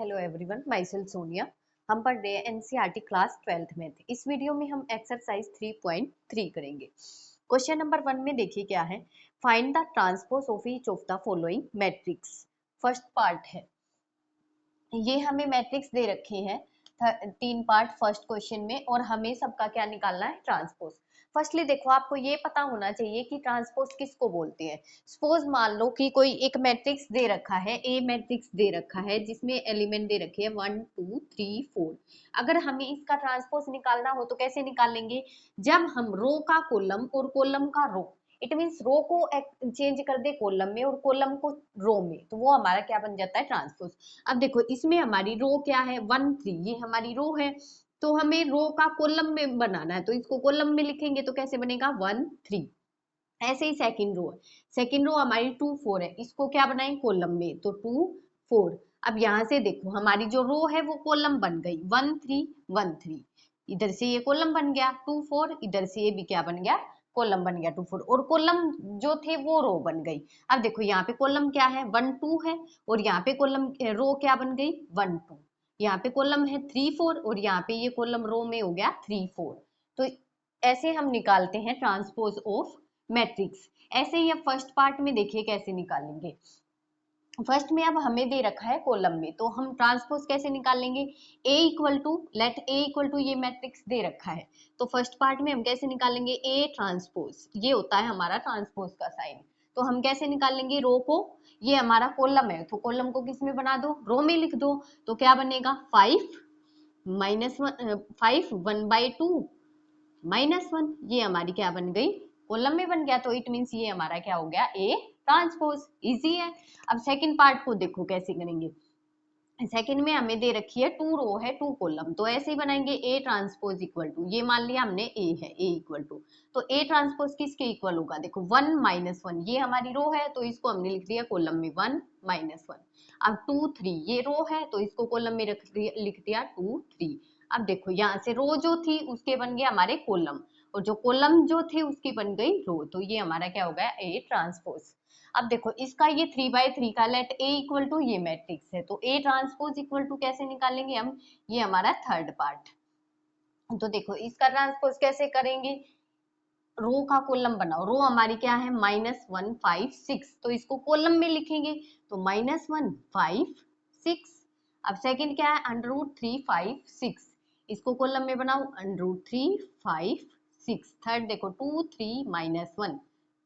Hello everyone, my self Sonia. हम पढ़ रहे हैं एनसीईआरटी क्लास 12th मैथ। इस वीडियो में हम एक्सरसाइज 3.3 करेंगे। क्वेश्चन नंबर 1 में देखिए क्या है। Find the transpose of each of the following matrix. First part है, ये हमें मैट्रिक्स दे रखे हैं 3 पार्ट फर्स्ट क्वेश्चन में, और हमें सबका क्या निकालना है, ट्रांसपोज। फर्स्टली देखो, आपको ये पता होना चाहिए कि ट्रांसपोज किसको बोलते हैं। सपोज मान लो कि कोई एक मैट्रिक्स दे रखा है, ए मैट्रिक्स दे रखा है जिसमें एलिमेंट दे रखे हैं 1 2 3 4। अगर हमें इसका ट्रांसपोज निकालना हो तो कैसे निकालेंगे, जब हम रो का कॉलम और कॉलम का रो, इट मीन्स रो को चेंज कर दे कॉलम में और कॉलम को रो में, तो वो हमारा क्या बन जाता है, ट्रांसपोज। अब देखो इसमें हमारी रो क्या है, 1 3, ये हमारी रो है, तो हमें रो का कॉलम में बनाना है, तो इसको कॉलम में लिखेंगे तो कैसे बनेगा, 1 3। ऐसे ही सेकंड रो है, सेकंड रो हमारी 2 4 है, इसको क्या बनाएं, कॉलम में, तो 2 4। अब यहाँ से देखो हमारी जो रो है वो कॉलम बन गई, 1 3 1 3, इधर से ये कॉलम बन गया 2 4, इधर से ये भी क्या बन गया, कॉलम बन गया 2 4, और कॉलम जो थे वो रो बन गई। अब देखो यहाँ पे कॉलम क्या है, 1 2 है, और यहाँ पे कॉलम रो क्या बन गई, 1 2। यहाँ पे कॉलम है 3 4, और यहाँ पे ये कॉलम रो में हो गया 3 4। तो ऐसे हम निकालते हैं ट्रांसपोज ऑफ मैट्रिक्स। ऐसे ही अब फर्स्ट पार्ट में देखिए कैसे निकालेंगे। फर्स्ट में अब हमें दे रखा है कॉलम में, तो हम ट्रांसपोज कैसे निकालेंगे, a equal to, let a equal to, ये मैट्रिक्स दे रखा है, तो फर्स्ट पार्ट में हम कैसे निकालेंगे, a ट्रांसपोज, ये होता है हमारा ट्रांसपोज का साइन। तो हम कैसे निकालेंगे, रो को, ये हमारा कॉलम है तो कॉलम को किस में बना दो, रो में लिख दो, तो क्या बनेगा 5 माइनस 5 1/2 -1, ये हमारी क्या बन गई, कॉलम में बन गया, तो इट मीन्स ये हमारा क्या हो गया, ए ट्रांसपोज। इजी है। अब सेकंड पार्ट को देखो कैसे करेंगे। सेकंड में हमें दे रखी है 2 रो है 2 कॉलम, तो ऐसे ही बनाएंगे ए ट्रांसपोज इक्वल टू, ये मान लिया हमने ए है, ए इक्वल टू, तो ए ट्रांसपोज किसके इक्वल होगा, देखो 1 -1, ये हमारी रो है तो इसको हमने लिख दिया कॉलम में 1 -1। अब 2 3, ये रो है तो इसको कॉलम में लिख दिया 2 3। अब देखो यहाँ से रो जो थी उसके बन गए हमारे कॉलम, और जो कॉलम जो थे उसकी बन गई रो, तो ये हमारा क्या हो गया, ए ट्रांसपोज। अब देखो इसका ये 3/3 का, लेट ए इक्वल टू, ये मैट्रिक्स है, तो ए ट्रांसपोज इक्वल टू कैसे निकालेंगे हम, ये हमारा थर्ड पार्ट। तो देखो इसका ट्रांसपोज कैसे करेंगे, रो का कॉलम बनाओ, रो हमारी क्या है, -1 5 6, तो इसको कॉलम में लिखेंगे, तो -1 5 6। अब सेकंड क्या है, √3 5 6, इसको कॉलम में बनाओ, √3 5 6। थर्ड देखो 2 3 -1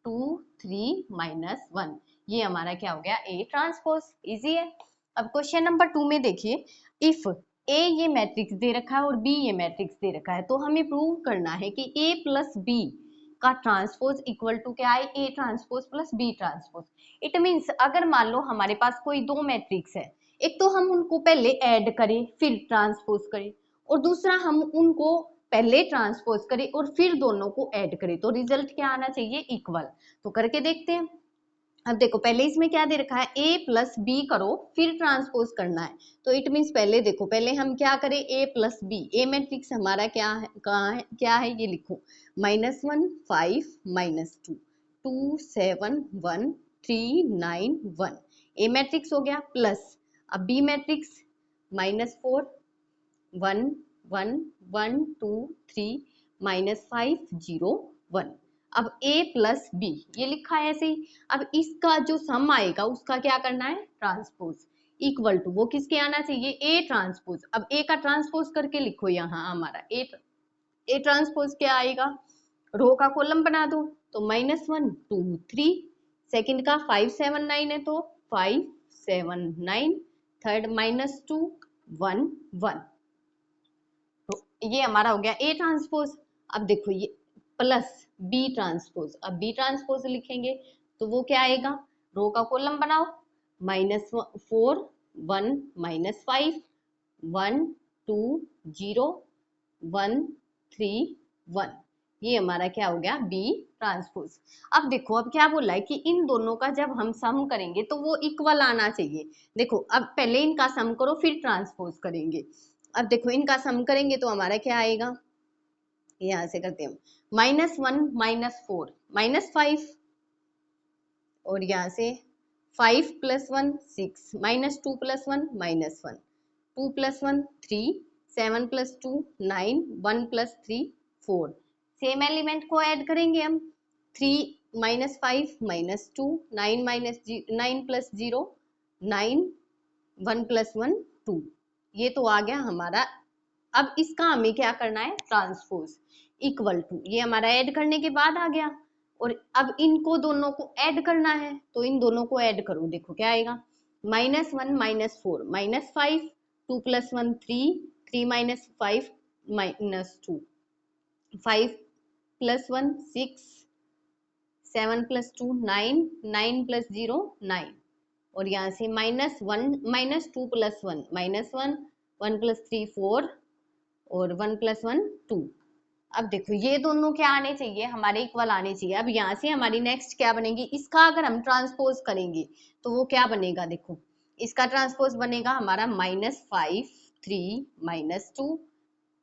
2 3 -1, ये हमारा क्या हो गया, ए ट्रांसपोज। इजी है। अब क्वेश्चन नंबर 2 में देखिए, इफ ए ये मैट्रिक्स दे रखा है और बी ये मैट्रिक्स दे रखा है, तो हमें प्रूव करना है कि ए प्लस बी का ट्रांसपोज इक्वल टू क्या है, A transpose plus B transpose. It means अगर मान लो हमारे पास कोई दो मैट्रिक्स है, एक तो हम उनको पहले ऐड करें फिर ट्रांसपोज करें, और दूसरा हम उनको पहले ट्रांसपोज करें और फिर दोनों को ऐड करें, तो रिजल्ट क्या आना चाहिए, इक्वल। तो करके देखते हैं। अब देखो पहले इसमें क्या दे रखा है, a प्लस बी करो फिर ट्रांसपोज करना है, तो इट मीन्स पहले देखो, पहले हम क्या करें, a plus B, A matrix हमारा क्या है, कहाँ है, क्या है, ये लिखो, -1 5 -2 2 7 1 3 9 1, ए मैट्रिक्स हो गया, प्लस अब बी मैट्रिक्स -4 1 1 1 2 3 -5 0 1। अब a प्लस बी ये लिखा है ऐसे ही। अब इसका जो सम आएगा उसका क्या करना है, ट्रांसपोज इक्वल टू, वो किसके आना चाहिए, ए ट्रांसपोज। अब ए का ट्रांसपोज करके लिखो, यहाँ हमारा ए ट्रांसपोज क्या आएगा, रो का कॉलम बना दो, तो -1 2 3, सेकंड का 5 7 9 है तो 5 7 9, थर्ड -2 1 1, तो ये हमारा हो गया ए ट्रांसपोज। अब देखो ये प्लस बी ट्रांसपोज, अब बी ट्रांसपोज लिखेंगे तो वो क्या आएगा, रो का कॉलम बनाओ, -4 1 -5 1 2 0 1 3 1, ये हमारा क्या हो गया, बी ट्रांसपोज। अब देखो अब क्या बोला है कि इन दोनों का जब हम सम करेंगे तो वो इक्वल आना चाहिए। देखो अब पहले इनका सम करो फिर ट्रांसपोज करेंगे। अब देखो इनका सम करेंगे तो हमारा क्या आएगा, यहां से करते हैं, -1 -4 -5, और यहाँ से 5 + 1 6 -2 + 1 -1, 2 + 1 3, 7 + 2 9, 1 + 3 4। सेम एलिमेंट को ऐड करेंगे हम, 3 - 5 - 2, 9 - 9 + 0 9, 1 + 1 2। ये तो आ गया हमारा। अब इसका हमें क्या करना है, ट्रांसपोज इक्वल टू, ये हमारा ऐड करने के बाद आ गया। और अब इनको दोनों को ऐड करना है, तो इन दोनों को ऐड करो, देखो क्या आएगा, -1 - 4 -5, 2 + 1 3, 3 - 5 -2, 5 + 1 6, 7 + 2 9, 9 + 0 9। और यहाँ से -1 -2 + 1 -1, 1 + 3 4 और 1 + 1 2। अब देखो ये दोनों क्या आने चाहिए, हमारे इक्वल आने चाहिए। अब यहाँ से हमारी नेक्स्ट क्या बनेगी, इसका अगर हम ट्रांसपोज करेंगे तो वो क्या बनेगा, देखो इसका ट्रांसपोज बनेगा हमारा -5 3 -2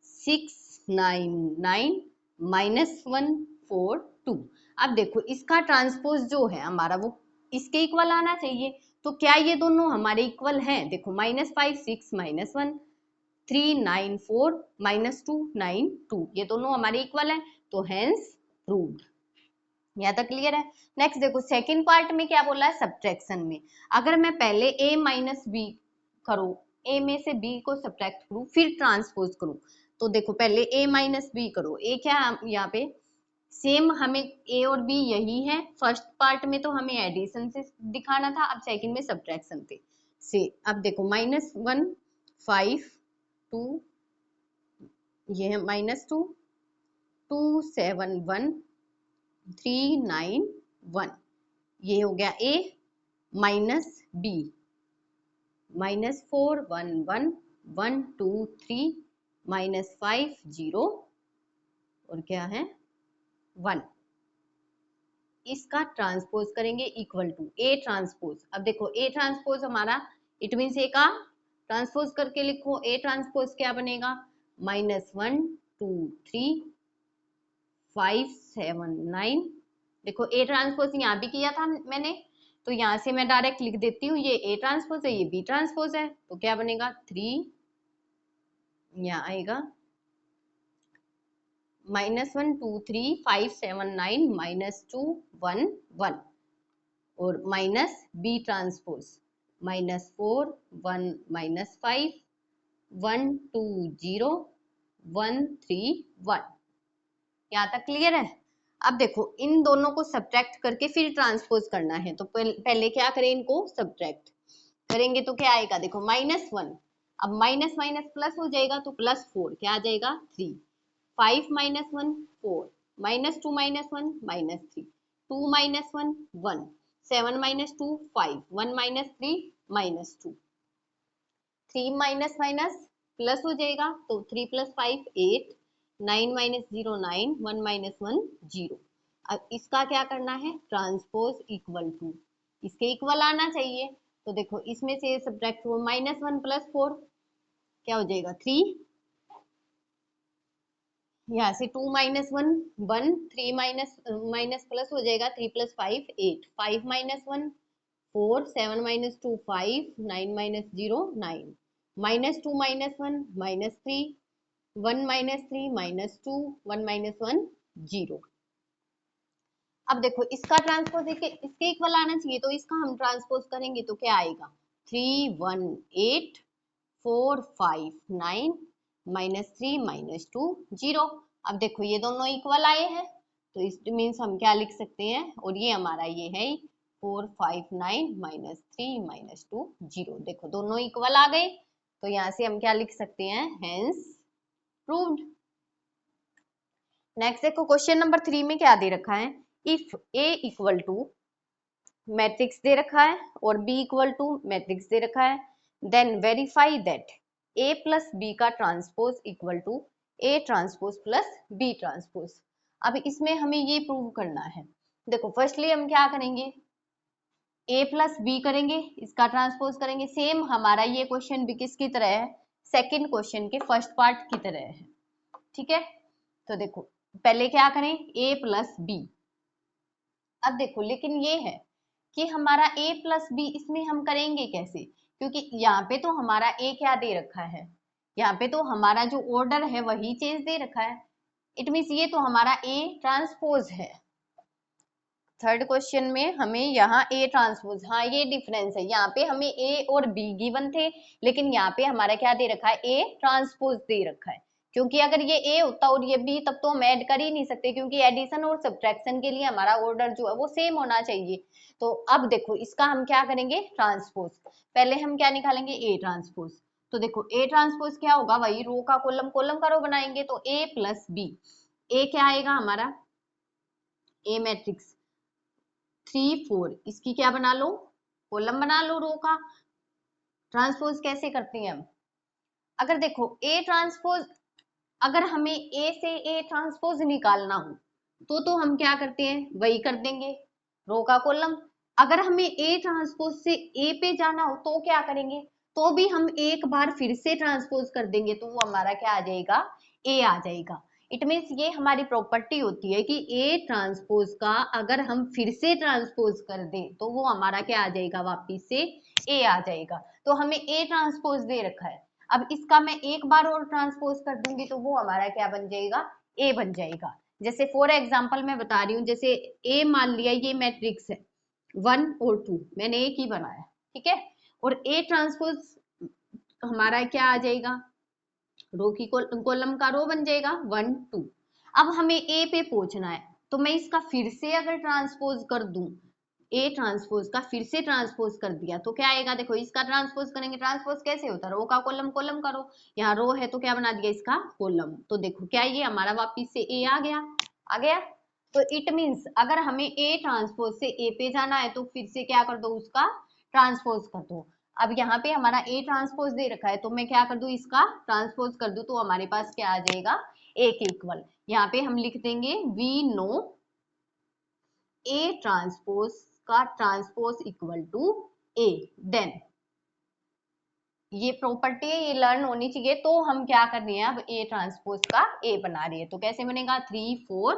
6 9 9 -1 4 2। अब देखो इसका ट्रांसपोज जो है हमारा वो इसके इक्वल आना चाहिए। तो क्या ये दोनों हमारे इक्वल हैं, देखो -5 6 -1 3 9 4 -2 9 2, ये दोनों हमारे इक्वल हैं, तो हेंस प्रूव्ड। यहाँ तक क्लियर है। नेक्स्ट देखो सेकंड पार्ट में क्या बोला है, सब्ट्रैक्शन में अगर मैं पहले a - b करो, a में से b को सब्ट्रैक्ट करूं फिर ट्रांसपोज करूं, तो देखो पहले a - b करो, a क्या यहाँ पे सेम हमें a और b यही है। फर्स्ट पार्ट में तो हमें एडिशन से दिखाना था, अब सेकंड में सब्ट्रैक्शन से। अब देखो -1 5 2, ये है -2 2 7 1 3 9 1, ये हो गया a - b -4 1 1 1 2 3 -5 0 और क्या है 1। इसका ट्रांसपोज करेंगे इक्वल टू a ट्रांसपोज। अब देखो a ट्रांसपोज हमारा इट मीन्स a का ट्रांसपोज करके लिखो, a ट्रांसपोज क्या बनेगा, -1 2 3 5 7 9। देखो a ट्रांसपोज यहाँ भी किया था मैंने, तो यहाँ से मैं डायरेक्ट लिख देती हूँ, ये a ट्रांसपोज है ये b ट्रांसपोज है, तो क्या बनेगा 3, यहाँ आएगा -1 2 3 5 7 9 -2 1 1 और माइनस b ट्रांसपोज -4 1 -5 1 2 0 1 3 1। यहाँ तक क्लियर है। अब देखो इन दोनों को सब्ट्रैक्ट करके फिर ट्रांसपोज करना है, तो पहले क्या करें, इनको सब्ट्रैक्ट करेंगे तो क्या आएगा, देखो -1, अब माइनस माइनस प्लस हो जाएगा तो +4 क्या आ जाएगा 3, 5 - 1 4, -2 - 1 -3, 2 - 1 1, 7 - 2 5, 1 - 3 -2, 3 माइनस माइनस प्लस हो जाएगा तो 3 + 5 8, 9 - 0 9, 1 - 1 0। अब इसका क्या करना है, ट्रांसपोज इक्वल टू, इसके इक्वल आना चाहिए। तो देखो इसमें से सब्ट्रैक्ट हो -1 + 4 क्या हो जाएगा 3, यहाँ से 2 - 1 1, 3 माइनस प्लस हो जाएगा 3 + 5 8, 5 - 1 4, 7 - 2 5, 9 - 0 9, -2 - 1 -3, 1 - 3 -2, 1 - 1 0। अब देखो इसका ट्रांसपोज इसके इक्वल आना चाहिए, तो इसका हम ट्रांसपोज करेंगे तो क्या आएगा 3 1 8 4 5 9 -3 -2 0। अब देखो ये दोनों इक्वल आए हैं, तो इस मीन्स हम क्या लिख सकते हैं, और ये हमारा ये है 4 5 9 -3 -2 0। देखो दोनों इक्वल आ गए, तो यहाँ से हम क्या लिख सकते हैं, हेंस प्रूव्ड। नेक्स्ट देखो क्वेश्चन नंबर 3 में क्या दे रखा है, if a equal to matrix दे रखा है और b इक्वल टू मैट्रिक्स दे रखा है, then verify that a + b का transpose equal to a transpose plus b transpose. अब इसमें हमें ये प्रूव करना है। देखो फर्स्टली हम क्या करेंगे, a + b करेंगे, इसका ट्रांसपोज करेंगे। सेम हमारा ये क्वेश्चन भी किसकी तरह है, सेकंड क्वेश्चन के फर्स्ट पार्ट की तरह है, ठीक है। तो देखो पहले क्या करें, a + b। अब देखो लेकिन ये है कि हमारा a + b इसमें हम करेंगे कैसे, क्योंकि यहाँ पे तो हमारा ए क्या दे रखा है, यहाँ पे तो हमारा जो ऑर्डर है वही चेंज दे रखा है। इट मीन्स ये तो हमारा ए ट्रांसपोज है। थर्ड क्वेश्चन में हमें यहाँ ए ट्रांसपोज, हाँ ये डिफरेंस है, यहाँ पे हमें ए और बी गिवन थे, लेकिन यहाँ पे हमारा क्या दे रखा है, ए ट्रांसपोज दे रखा है। क्योंकि अगर ये ए होता और ये बी, तब तो हम ऐड कर ही नहीं सकते, क्योंकि एडिशन और सब्ट्रैक्शन के लिए हमारा ऑर्डर जो है वो सेम होना चाहिए। तो अब देखो इसका हम क्या करेंगे, ट्रांसपोज। पहले हम क्या निकालेंगे, ए ट्रांसपोज। तो देखो ए ट्रांसपोज क्या होगा, वही रो का कॉलम, कॉलम का रो बनाएंगे, तो ए प्लस बी। ए क्या आएगा हमारा, ए मैट्रिक्स 3 4, इसकी क्या बना लो, कॉलम बना लो रो का। ट्रांसपोज कैसे करते हैं हम, अगर देखो ए ट्रांसपोज, अगर हमें ए से ए ट्रांसपोज निकालना हो तो हम क्या करते हैं, वही कर देंगे, रो का कॉलम। अगर हमें ए ट्रांसपोज से ए पे जाना हो तो क्या करेंगे, तो भी हम एक बार फिर से ट्रांसपोज कर देंगे, तो वो हमारा क्या आ जाएगा, ए आ जाएगा। इट मीन्स ये हमारी प्रॉपर्टी होती है कि ए ट्रांसपोज का अगर हम फिर से ट्रांसपोज कर दें तो वो हमारा क्या आ जाएगा, वापिस से ए आ जाएगा। तो हमें ए ट्रांसपोज दे रखा है, अब इसका मैं एक बार और ट्रांसपोज कर दूंगी तो वो हमारा क्या बन जाएगा, ए बन जाएगा। जैसे फॉर एग्जांपल मैं बता रही हूँ, जैसे ए मान लिया ये मैट्रिक्स है 1 और 2, मैंने एक ही बनाया, ठीक है, और ए ट्रांसपोज हमारा क्या आ जाएगा, रो की कॉलम का रो बन जाएगा 1 2। अब हमें ए पे पहुंचना है, तो मैं इसका फिर से अगर ट्रांसपोज कर दूं, ए ट्रांसपोज का फिर से ट्रांसपोज कर दिया तो क्या आएगा, देखो इसका ट्रांसपोज करेंगे, ट्रांसपोज कैसे होता है, रो का कॉलम, कॉलम का रो, यहाँ रो है तो क्या बना दिया इसका कॉलम, तो देखो क्या ये हमारा वापिस से ए आ गया, आ गया। तो इट मीन्स अगर हमें ए ट्रांसपोज से ए पे जाना है तो फिर से क्या कर दो, उसका ट्रांसपोज कर दो। अब यहाँ पे हमारा ए ट्रांसपोज दे रखा है, तो मैं क्या कर दूं, इसका ट्रांसपोज कर दूं, तो हमारे पास क्या आ जाएगा, ए के इक्वल। यहाँ पे हम लिख देंगे वी नो ए ट्रांसपोज का transpose equal to A. Then ये प्रॉपर्टी है, ये लर्न होनी चाहिए, तो हम क्या कर रहे हैं, अब ए ट्रांसपोज का ए बना रही है, तो कैसे बनेगा, 3 4,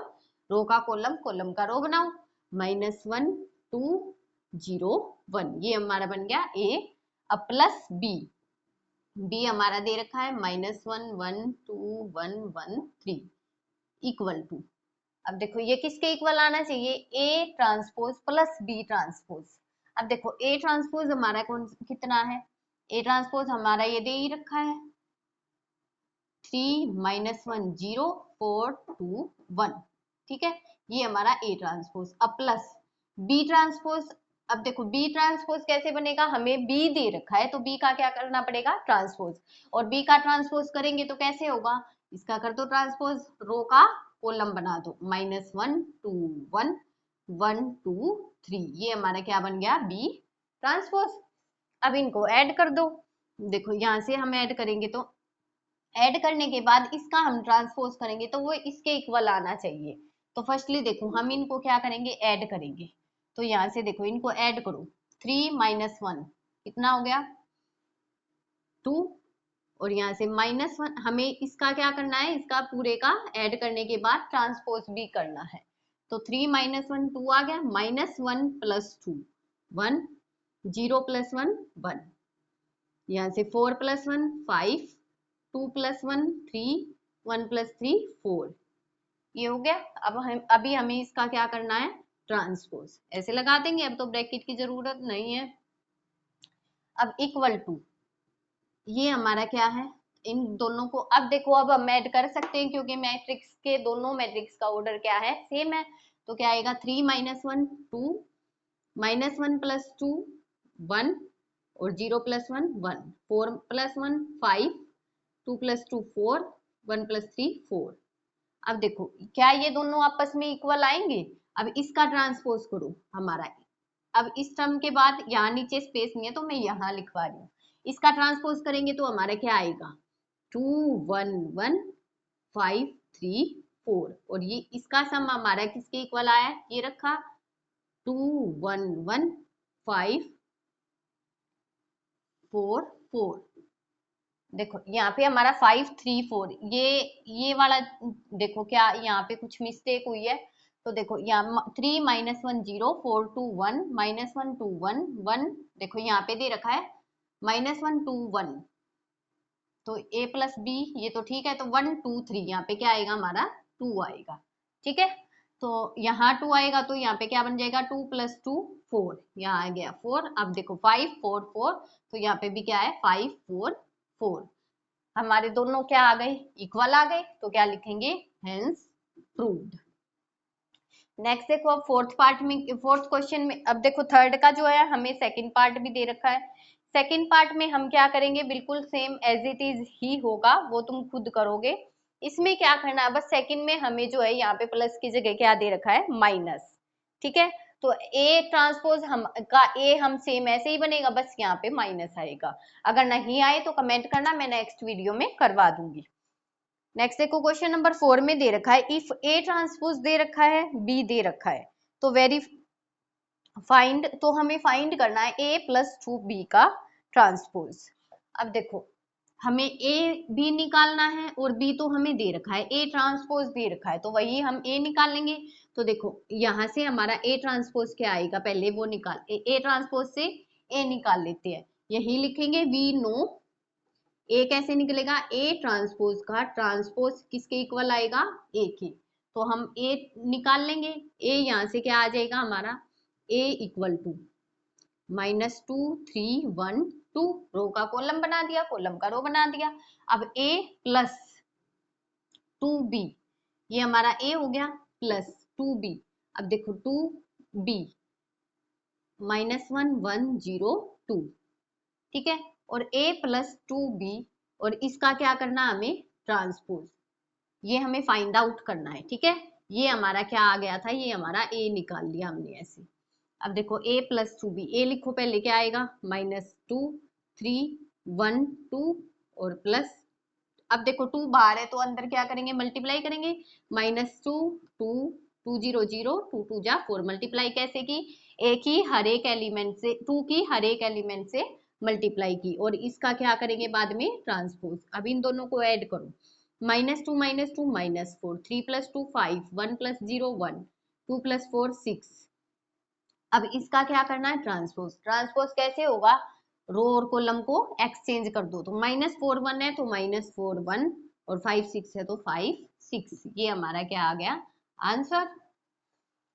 रो का कॉलम, कॉलम का रो बनाओ, -1 2 0 1, ये हमारा बन गया ए। अब प्लस बी, बी हमारा दे रखा है -1 1 2 1 1 3 इक्वल टू। अब देखो ये किसके इक्वल आना चाहिए, A transpose plus B transpose. अब देखो ए ट्रांसपोज हमारा कौन कितना है, ए ट्रांसपोज हमारा ये दे ही रखा है 3 -1 0 4 2 1, ठीक है, ये हमारा ए ट्रांसपोज। अब प्लस बी ट्रांसपोज, अब देखो बी ट्रांसपोज कैसे बनेगा, हमें बी दे रखा है तो बी का क्या करना पड़ेगा, ट्रांसपोज, और बी का ट्रांसपोज करेंगे तो कैसे होगा, इसका कर दो ट्रांसपोज, रो का कॉलम बना दो, -1 2 1 1 2 3, ये हमारा क्या बन गया, बी ट्रांसपोज। अब इनको ऐड कर दो, देखो यहां से हम ऐड करेंगे तो ऐड करने के बाद इसका हम ट्रांसपोज करेंगे तो वो इसके इक्वल आना चाहिए। तो फर्स्टली देखो हम इनको क्या करेंगे, ऐड करेंगे, तो यहाँ से देखो इनको ऐड करो, 3 -1 कितना हो गया 2, और यहाँ से -1, हमें इसका क्या करना है, इसका पूरे का ऐड करने के बाद ट्रांसपोज भी करना है, तो 3 -1 2 आ गया, -1 + 2 1 0 + 1 1, यहाँ से 4 + 1 5 2 + 1 3 1 + 3 4, ये हो गया। अब हम अभी हमें इसका क्या करना है, ट्रांसपोज, ऐसे लगा देंगे, अब तो ब्रैकेट की जरूरत नहीं है। अब इक्वल टू, ये हमारा क्या है, इन दोनों को, अब देखो अब हम ऐड कर सकते हैं क्योंकि मैट्रिक्स के दोनों मैट्रिक्स का ऑर्डर क्या है, सेम है, तो क्या आएगा 3 -1 2 -1 + 2 1 और 0 + 1 1 4 + 1 5 2 + 2 4 1 + 3 4। अब देखो क्या ये दोनों आपस में इक्वल आएंगे, अब इसका ट्रांसपोज करो हमारा, अब इस टर्म के बाद यहाँ नीचे स्पेस नहीं है तो मैं यहाँ लिखवा रही हूँ, इसका ट्रांसपोज करेंगे तो हमारा क्या आएगा 2 1 1 5 3 4, और ये इसका सम हमारा किसके इक्वल आया, ये रखा 2 1 1 5 4 4। देखो यहाँ पे हमारा 5 3 4, ये वाला देखो क्या यहाँ पे कुछ मिस्टेक हुई है, तो देखो यहाँ 3 -1 0 4 2 1 -1 2 1 1, देखो यहाँ पे दे रखा है -1 2 1, तो a प्लस बी ये तो ठीक है, तो 1 2 3 यहाँ पे क्या आएगा हमारा 2 आएगा, ठीक है। तो यहाँ 2 आएगा तो यहाँ पे क्या बन जाएगा 2 + 2 4, यहाँ आ गया 4। अब देखो 5 4 4, तो यहाँ पे भी क्या है 5 4 4, हमारे दोनों क्या आ गए इक्वल आ गए, तो क्या लिखेंगे हेंस प्रूव्ड। नेक्स्ट देखो अब फोर्थ क्वेश्चन में, अब देखो थर्ड का जो है हमें सेकंड पार्ट भी दे रखा है। सेकंड पार्ट में हम क्या करेंगे बिल्कुल सेम एज इट इज ही होगा, वो तुम खुद करोगे। इसमें क्या करना है, बस सेकंड में हमें जो है यहाँ पे प्लस की जगह क्या दे रखा है माइनस, ठीक है। तो ए ट्रांसपोज हम का ए हम सेम ऐसे ही बनेगा, बस यहाँ पे माइनस आएगा। अगर नहीं आए तो कमेंट करना, मैं नेक्स्ट वीडियो में करवा दूंगी। नेक्स्ट देखो क्वेश्चन नंबर 4 में दे रखा है इफ ए ट्रांसपोज दे रखा है बी दे रखा है, तो तो हमें फाइंड करना है a + 2b का ट्रांसपोज। अब देखो हमें a भी निकालना है और b तो हमें दे रखा है, a ट्रांसपोज दे रखा है, तो वही हम a निकाल लेंगे। तो देखो यहाँ से हमारा a ट्रांसपोज क्या आएगा, पहले वो निकाल a ट्रांसपोज से a निकाल लेते हैं, यही लिखेंगे वी नो ए कैसे निकलेगा, ए ट्रांसपोज का ट्रांसपोज किसके इक्वल आएगा ए के, तो हम ए निकाल लेंगे। ए यहाँ से क्या आ जाएगा हमारा ए इक्वल टू -2 3 1 2, रो का कॉलम बना दिया, कॉलम का रो बना दिया। अब a + 2b, ये हमारा a हो गया प्लस 2b। अब देखो 2b -1 1 0 2, ठीक है। और a + 2b, और इसका क्या करना हमें ट्रांसपोज, ये हमें फाइंड आउट करना है, ठीक है। ये हमारा क्या आ गया था, ये हमारा a निकाल लिया हमने ऐसे। अब देखो a + 2b, a लिखो पहले क्या आएगा -2 3 1 2 और प्लस, अब देखो 2 बाहर है तो अंदर क्या करेंगे मल्टीप्लाई करेंगे, -2 2 2 0 0 2 2 जा 4, मल्टीप्लाई कैसे की, a की हर एक एलिमेंट से 2 की हर एक एलिमेंट से मल्टीप्लाई की, और इसका क्या करेंगे बाद में ट्रांसपोज। अब इन दोनों को ऐड करो, -2 -2 -4, 3 + 2 5, 1 + 0 1, 2 + 4 6। अब इसका क्या करना है ट्रांसपोज। ट्रांसपोज कैसे होगा, रो और कॉलम को एक्सचेंज कर दो, तो -4 1 है तो -4 1, और 5 6 है तो 5 6, ये हमारा क्या आ गया आंसर।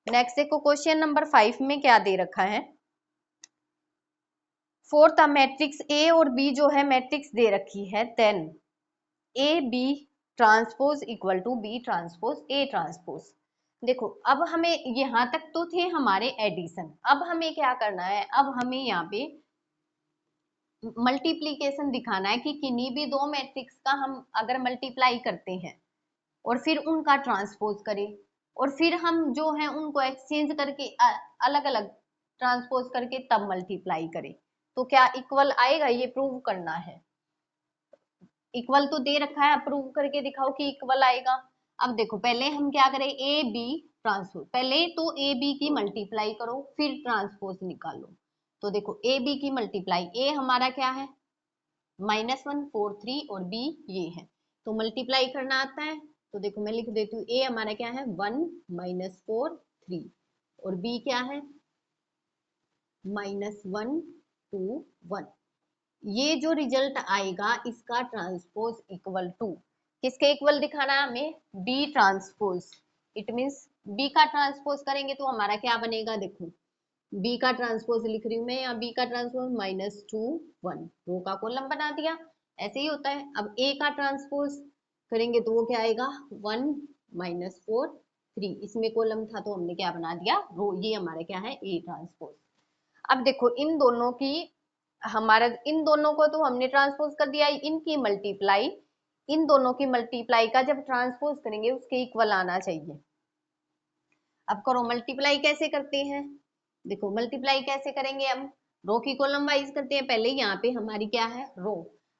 नेक्स्ट देखो क्वेश्चन नंबर 5 में क्या दे रखा है, फोर्थ मैट्रिक्स ए और बी जो है मैट्रिक्स दे रखी है, then A B transpose equal to B transpose A transpose. देखो अब हमें यहाँ तक तो थे हमारे एडिशन, अब हमें क्या करना है, अब हमें यहाँ पे मल्टीप्लीकेशन दिखाना है कि किन्हीं भी दो मैट्रिक्स का हम अगर मल्टीप्लाई करते हैं और फिर उनका ट्रांसपोज करें, और फिर हम जो है उनको एक्सचेंज करके अलग अलग ट्रांसपोज करके तब मल्टीप्लाई करें, तो क्या इक्वल आएगा, ये प्रूव करना है। इक्वल तो दे रखा है, प्रूव करके दिखाओ कि इक्वल आएगा। अब देखो पहले हम क्या करें, ए बी ट्रांसपोज, पहले तो ए बी की मल्टीप्लाई करो फिर ट्रांसपोज निकालो। तो देखो ए बी की मल्टीप्लाई, ए हमारा क्या है -1 4 3 और बी ये है, तो मल्टीप्लाई करना आता है। तो देखो मैं लिख देती हूँ, ए हमारा क्या है 1 -4 3, और बी क्या है -1 2 1। ये जो रिजल्ट आएगा इसका ट्रांसपोज इक्वल टू किसके इक्वल दिखाना है हमें, B transpose. It means B का ट्रांसपोज करेंगे तो हमारा क्या बनेगा, देखो बी का ट्रांसपोज लिख रही हूँ मैं, या बी का ट्रांसपोज -2 1, रो का कॉलम बना दिया, ऐसे ही होता है। अब ए का ट्रांसपोज करेंगे तो वो क्या आएगा 1 -4 3, इसमें कॉलम था तो हमने क्या बना दिया रो, ये हमारा क्या है ए ट्रांसपोज। अब देखो इन दोनों की, हमारा इन दोनों को तो हमने ट्रांसपोज कर दिया, इनकी मल्टीप्लाई, इन दोनों की मल्टीप्लाई का जब ट्रांसपोज करेंगे उसके इक्वल आना चाहिए। अब करो मल्टीप्लाई कैसे करते हैं, देखो मल्टीप्लाई कैसे करेंगे, हम रो की कॉलम वाइज करते हैं, पहले यहाँ पे हमारी क्या है रो।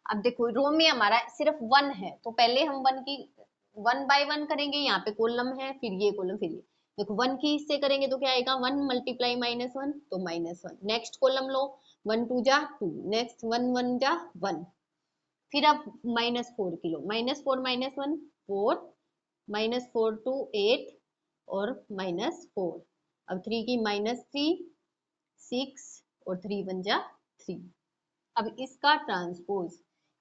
अब देखो रो में हमारा सिर्फ 1 है तो पहले हम 1 की 1 बाय 1 करेंगे, यहाँ पे कॉलम है फिर ये कॉलम फिर ये, देखो 1 की इससे करेंगे तो क्या आएगा 1 × -1 तो -1, नेक्स्ट कॉलम लो 1 2 जा 2, नेक्स्ट 1 1 जा 1, फिर अब -4 किलो, -4 -1 4, -4 2 8 और -4, अब 3 की -3 6 और 3 1 जा 3, अब इसका ट्रांसपोज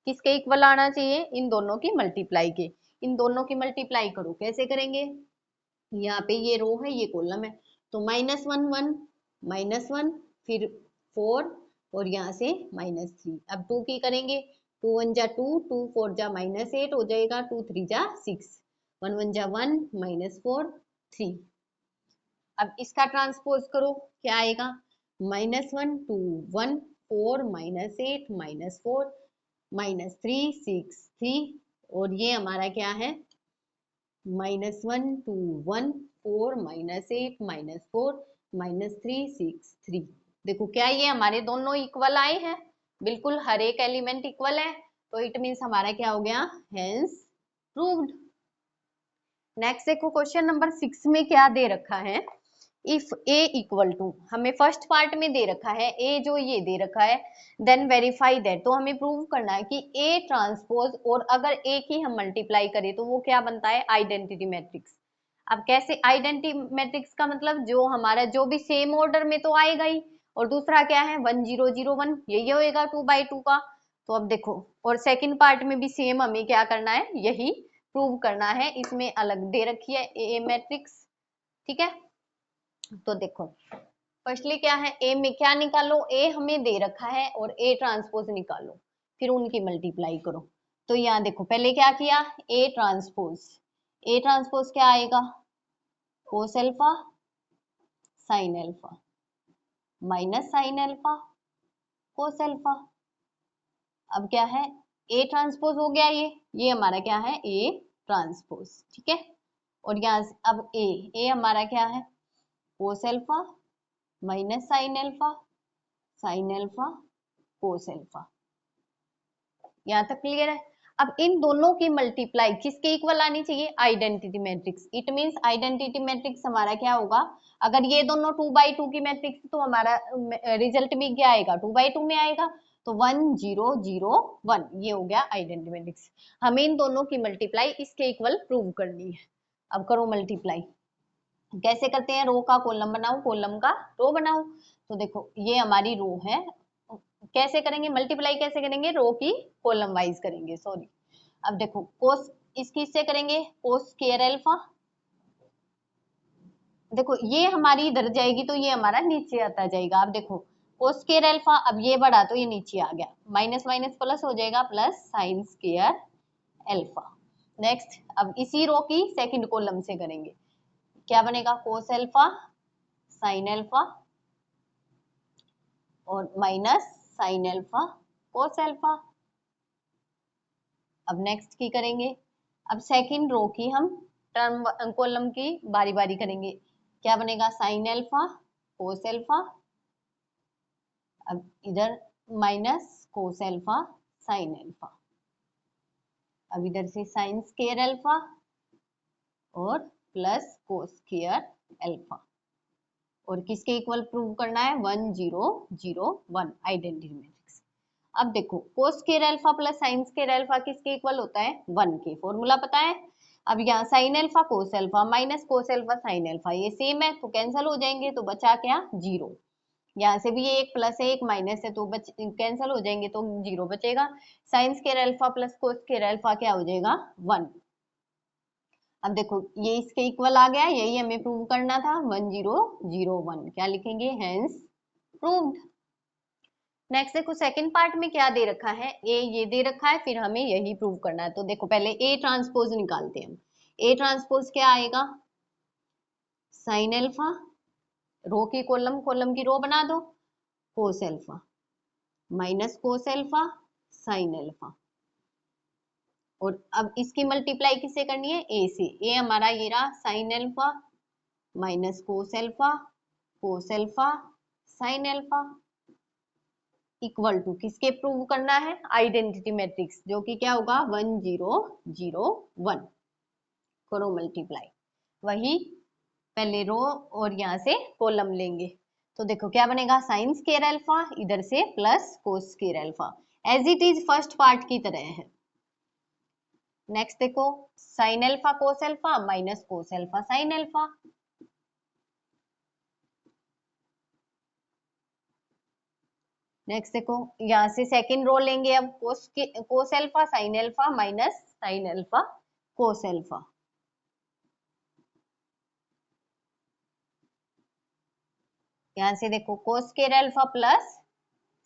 किसके इक्वल आना चाहिए, इन दोनों की मल्टीप्लाई के। इन दोनों की मल्टीप्लाई करो, कैसे करेंगे, यहाँ पे ये रो है ये कॉलम है, तो -1 1 -1 फिर 4 और यहाँ से -3। अब 2 की करेंगे, 2 1 जा 2, 2 4 जा -8 हो जाएगा, 2 3 जा 6, 1 1 जा 1 -4 3। अब इसका ट्रांसपोज करो, क्या आएगा, -1 2 1 4 -8 -4 -3 6 3, और ये हमारा क्या है, -1 2 1 4 -8 -4 -3 6 3। देखो क्या ये हमारे दोनों इक्वल आए हैं, बिल्कुल हर एक एलिमेंट इक्वल है, तो इट मीन्स हमारा क्या हो गया, हेंस प्रूव्ड। नेक्स्ट देखो क्वेश्चन नंबर 6 में क्या दे रखा है, इफ ए इक्वल टू, हमें फर्स्ट पार्ट में दे रखा है ए, जो ये दे रखा है, देन वेरीफाई दैट, तो हमें प्रूव करना है कि ए ट्रांसपोज और अगर ए की हम मल्टीप्लाई करें तो वो क्या बनता है, आइडेंटिटी मैट्रिक्स। अब कैसे आइडेंटिटी मैट्रिक्स का मतलब, जो हमारा जो भी सेम ऑर्डर में तो आएगा ही, और दूसरा क्या है 1 0 0 1, यही होएगा 2/2 का। तो अब देखो, और सेकंड पार्ट में भी सेम हमें क्या करना है, यही प्रूव करना है, इसमें अलग दे रखी है ए मैट्रिक्स, ठीक है। तो देखो फर्स्टली क्या है, ए में क्या निकालो, ए हमें दे रखा है और ए ट्रांसपोज निकालो, फिर उनकी मल्टीप्लाई करो। तो यहाँ देखो पहले क्या किया, ए ट्रांसपोज, ए ट्रांसपोज क्या आएगा, कोस alpha sine alpha minus sign alpha cos alpha. अब क्या है, ए ट्रांसपोज हो गया, ये हमारा क्या है, ए ट्रांसपोज, ठीक है। और यहाँ अब ए हमारा क्या है, कोस alpha minus sign alpha cos alpha. यहाँ तक क्लियर है। अब इन दोनों की मल्टीप्लाई किसके इक्वल आनी चाहिए, identity matrix. It means identity matrix हमारा क्या होगा, अगर ये दोनों 2/2 की मैट्रिक्स, तो हमारा रिजल्ट भी क्या आएगा, 2/2 में आएगा। तो 1 0 0 1 ये हो गया आइडेंटिटी मैट्रिक्स। हमें इन दोनों की मल्टीप्लाई इसके इक्वल प्रूव करनी है। अब करो मल्टीप्लाई, कैसे करते हैं, रो का कॉलम बनाओ, कॉलम का रो बनाओ। तो देखो ये हमारी रो है, कैसे करेंगे मल्टीप्लाई, कैसे करेंगे, रो की कॉलम वाइज करेंगे, सॉरी। अब देखो कोस इसकी इससे करेंगे, कोस स्क्वायर अल्फा, देखो ये हमारी इधर जाएगी तो ये हमारा नीचे आता जाएगा। अब देखो कोस स्क्वायर अल्फा, अब ये बढ़ा तो ये नीचे आ गया, माइनस माइनस प्लस हो जाएगा, plus sine square alpha. Next अब इसी रो की सेकंड कॉलम से करेंगे, क्या बनेगा, कोस अल्फा साइन अल्फा और minus sign alpha cos alpha. अब नेक्स्ट की करेंगे, अब सेकंड रो की हम टर्म कॉलम की बारी बारी करेंगे, क्या बनेगा, साइन अल्फा कोस अल्फा, अब इधर minus cos alpha sine alpha, अब इधर से साइन स्क्वायर अल्फा और प्लस कोस स्क्वायर अल्फा। और किसके इक्वल प्रूव करना है, 1 0 0 1 आइडेंटिटी मैट्रिक्स। अब देखो cos square alpha plus sine square alpha किसके इक्वल होता है, 1 के, फॉर्मूला पता है। अब यहाँ sign alpha cos alpha minus cos alpha sine alpha ये सेम है, तो कैंसिल हो जाएंगे, तो बचा क्या, 0। यहाँ से भी ये एक प्लस है एक माइनस है, तो कैंसिल हो जाएंगे, तो 0 बचेगा। Sine square alpha plus cos square alpha क्या हो जाएगा, 1। अब देखो ये इसके इक्वल आ गया, यही हमें प्रूव करना था, 1 0 0 1, क्या लिखेंगे, हेंस प्रूव्ड। नेक्स्ट देखो सेकंड पार्ट में क्या दे रखा है, ए ये दे रखा है, फिर हमें यही प्रूव करना है। तो देखो पहले ए ट्रांसपोज निकालते हैं हम। ए ट्रांसपोज क्या आएगा, साइन अल्फा, रो की कॉलम, कॉलम की रो बना दो, कोस alpha minus cos alpha sine alpha. और अब इसकी मल्टीप्लाई किससे करनी है, ए से। ए हमारा ये रहा sine alpha minus cos alpha sine alpha equal to किसके प्रूव करना है, आइडेंटिटी मैट्रिक्स, जो कि क्या होगा, 1 0 0 1। करो मल्टीप्लाई, वही पहले रो और यहाँ से कॉलम लेंगे। तो देखो क्या बनेगा, साइन स्क्वायर अल्फा इधर से plus cos square alpha, as it is first part की तरह है। नेक्स्ट देखो sine alpha cos alpha minus cos alpha sine alpha, next देखो यहाँ से सेकंड रो लेंगे अब, cos alpha sine alpha minus sine alpha cos alpha. यहाँ से देखो cos square alpha plus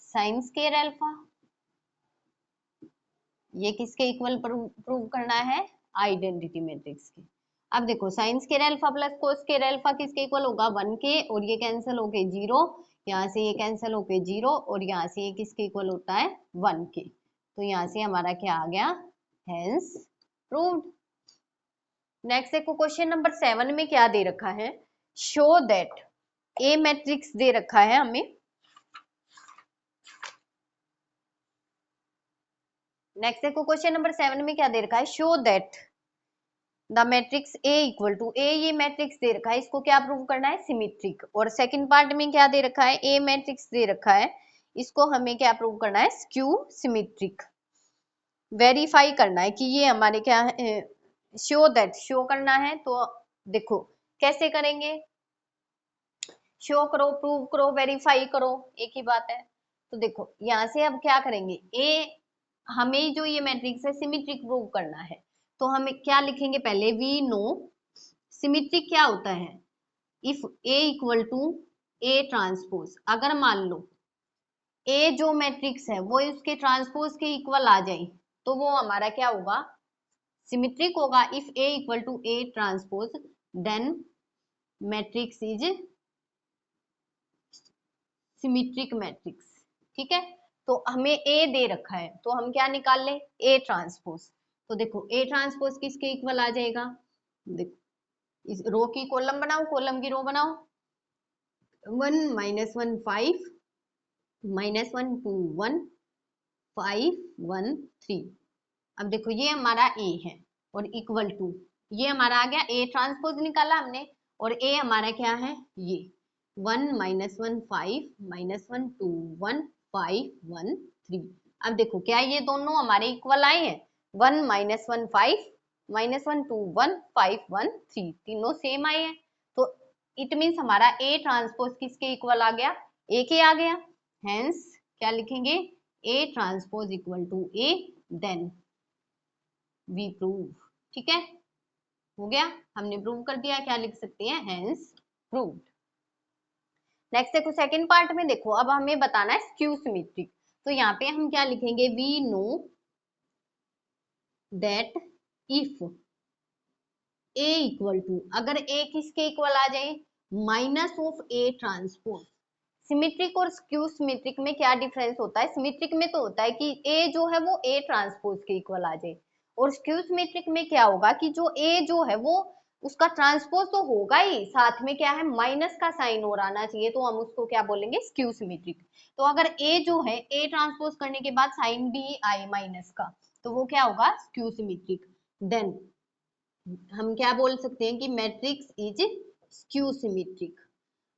sine square alpha, ये किसके इक्वल प्रूव करना है, आइडेंटिटी मैट्रिक्स के। अब देखो sine square alpha plus cos square alpha किसके इक्वल होगा, 1 के, और ये कैंसिल होके 0, यहाँ से ये कैंसिल होके 0, और यहाँ से ये किसके इक्वल होता है 1 के। तो यहाँ से हमारा क्या आ गया, हेंस प्रूव्ड। नेक्स्ट देखो क्वेश्चन नंबर 7 में क्या दे रखा है, शो दैट ए मैट्रिक्स दे रखा है हमें। नेक्स्ट देखो क्वेश्चन नंबर 7 में क्या दे रखा है, show that the matrix A equal to A, ये मैट्रिक्स दे रखा है, इसको क्या प्रूव करना है, सिमेट्रिक। और सेकंड पार्ट में क्या दे रखा है, ए मैट्रिक्स दे रखा है, इसको हमें क्या प्रूव करना है, स्क्यू सिमेट्रिक। वेरीफाई करना है कि ये हमारे क्या है, शो दैट शो करना है। तो देखो कैसे करेंगे, शो करो, प्रूव करो, वेरीफाई करो, एक ही बात है। तो देखो यहाँ से अब क्या करेंगे, ए हमें जो ये मैट्रिक्स है सिमेट्रिक प्रूव करना है, तो हमें क्या लिखेंगे, पहले वी नो सिमेट्रिक क्या होता है, if A equal to A transpose, अगर मान लो ए जो मैट्रिक्स है वो इसके ट्रांसपोज के इक्वल आ जाए तो वो हमारा क्या होगा, सिमेट्रिक होगा। If A equal to A transpose then matrix is symmetric matrix, ठीक है। तो हमें ए दे रखा है तो हम क्या निकाल लें, ए ट्रांसपोज। तो देखो ए ट्रांसपोज किसके इक्वल आ जाएगा, देखो इस रो की कॉलम बनाओ, कॉलम की रो बनाओ, 1 -1 5 -1 2 1 5 1 3। अब देखो ये हमारा ए है और इक्वल टू ये हमारा आ गया, ए ट्रांसपोज निकाला हमने, और ए हमारा क्या है, ये 1 -1 5 -1 2 1 5 1 3। अब देखो क्या ये दोनों हमारे इक्वल आए हैं, 1 -1 5 -1 2 1 5 1 3, तीनों सेम आए हैं। तो इट मीन्स हमारा ए ट्रांसपोज किसके इक्वल आ गया, ए के आ गया। हेंस क्या लिखेंगे, A transpose equal to A, then we prove, ठीक है, हो गया, हमने प्रूव कर दिया। क्या लिख सकते हैं, हेंस प्रूव्ड। नेक्स्ट देखो सेकंड पार्ट में, देखो अब हमें बताना है स्क्यू सिमेट्रिक। तो यहाँ पे हम क्या लिखेंगे, we know that if A equal to, अगर ए किसके इक्वल आ जाए, minus of A transpose. Symmetric और स्क्यू सिमेट्रिक में क्या डिफरेंस होता है, सिमेट्रिक में तो होता है कि ए जो है वो ए ट्रांसपोज के इक्वल आ जाए, और स्क्यू सिमेट्रिक में क्या होगा कि जो ए जो है वो उसका ट्रांसपोज तो होगा ही, साथ में क्या है, माइनस का साइन और आना चाहिए, तो हम उसको क्या बोलेंगे, स्क्यू सिमेट्रिक। तो अगर ए जो है ए ट्रांसपोज करने के बाद साइन भी आए माइनस का, तो वो क्या होगा, स्क्यू सिमेट्रिक। देन हम क्या बोल सकते हैं कि मैट्रिक्स इज स्क्यू सिमेट्रिक।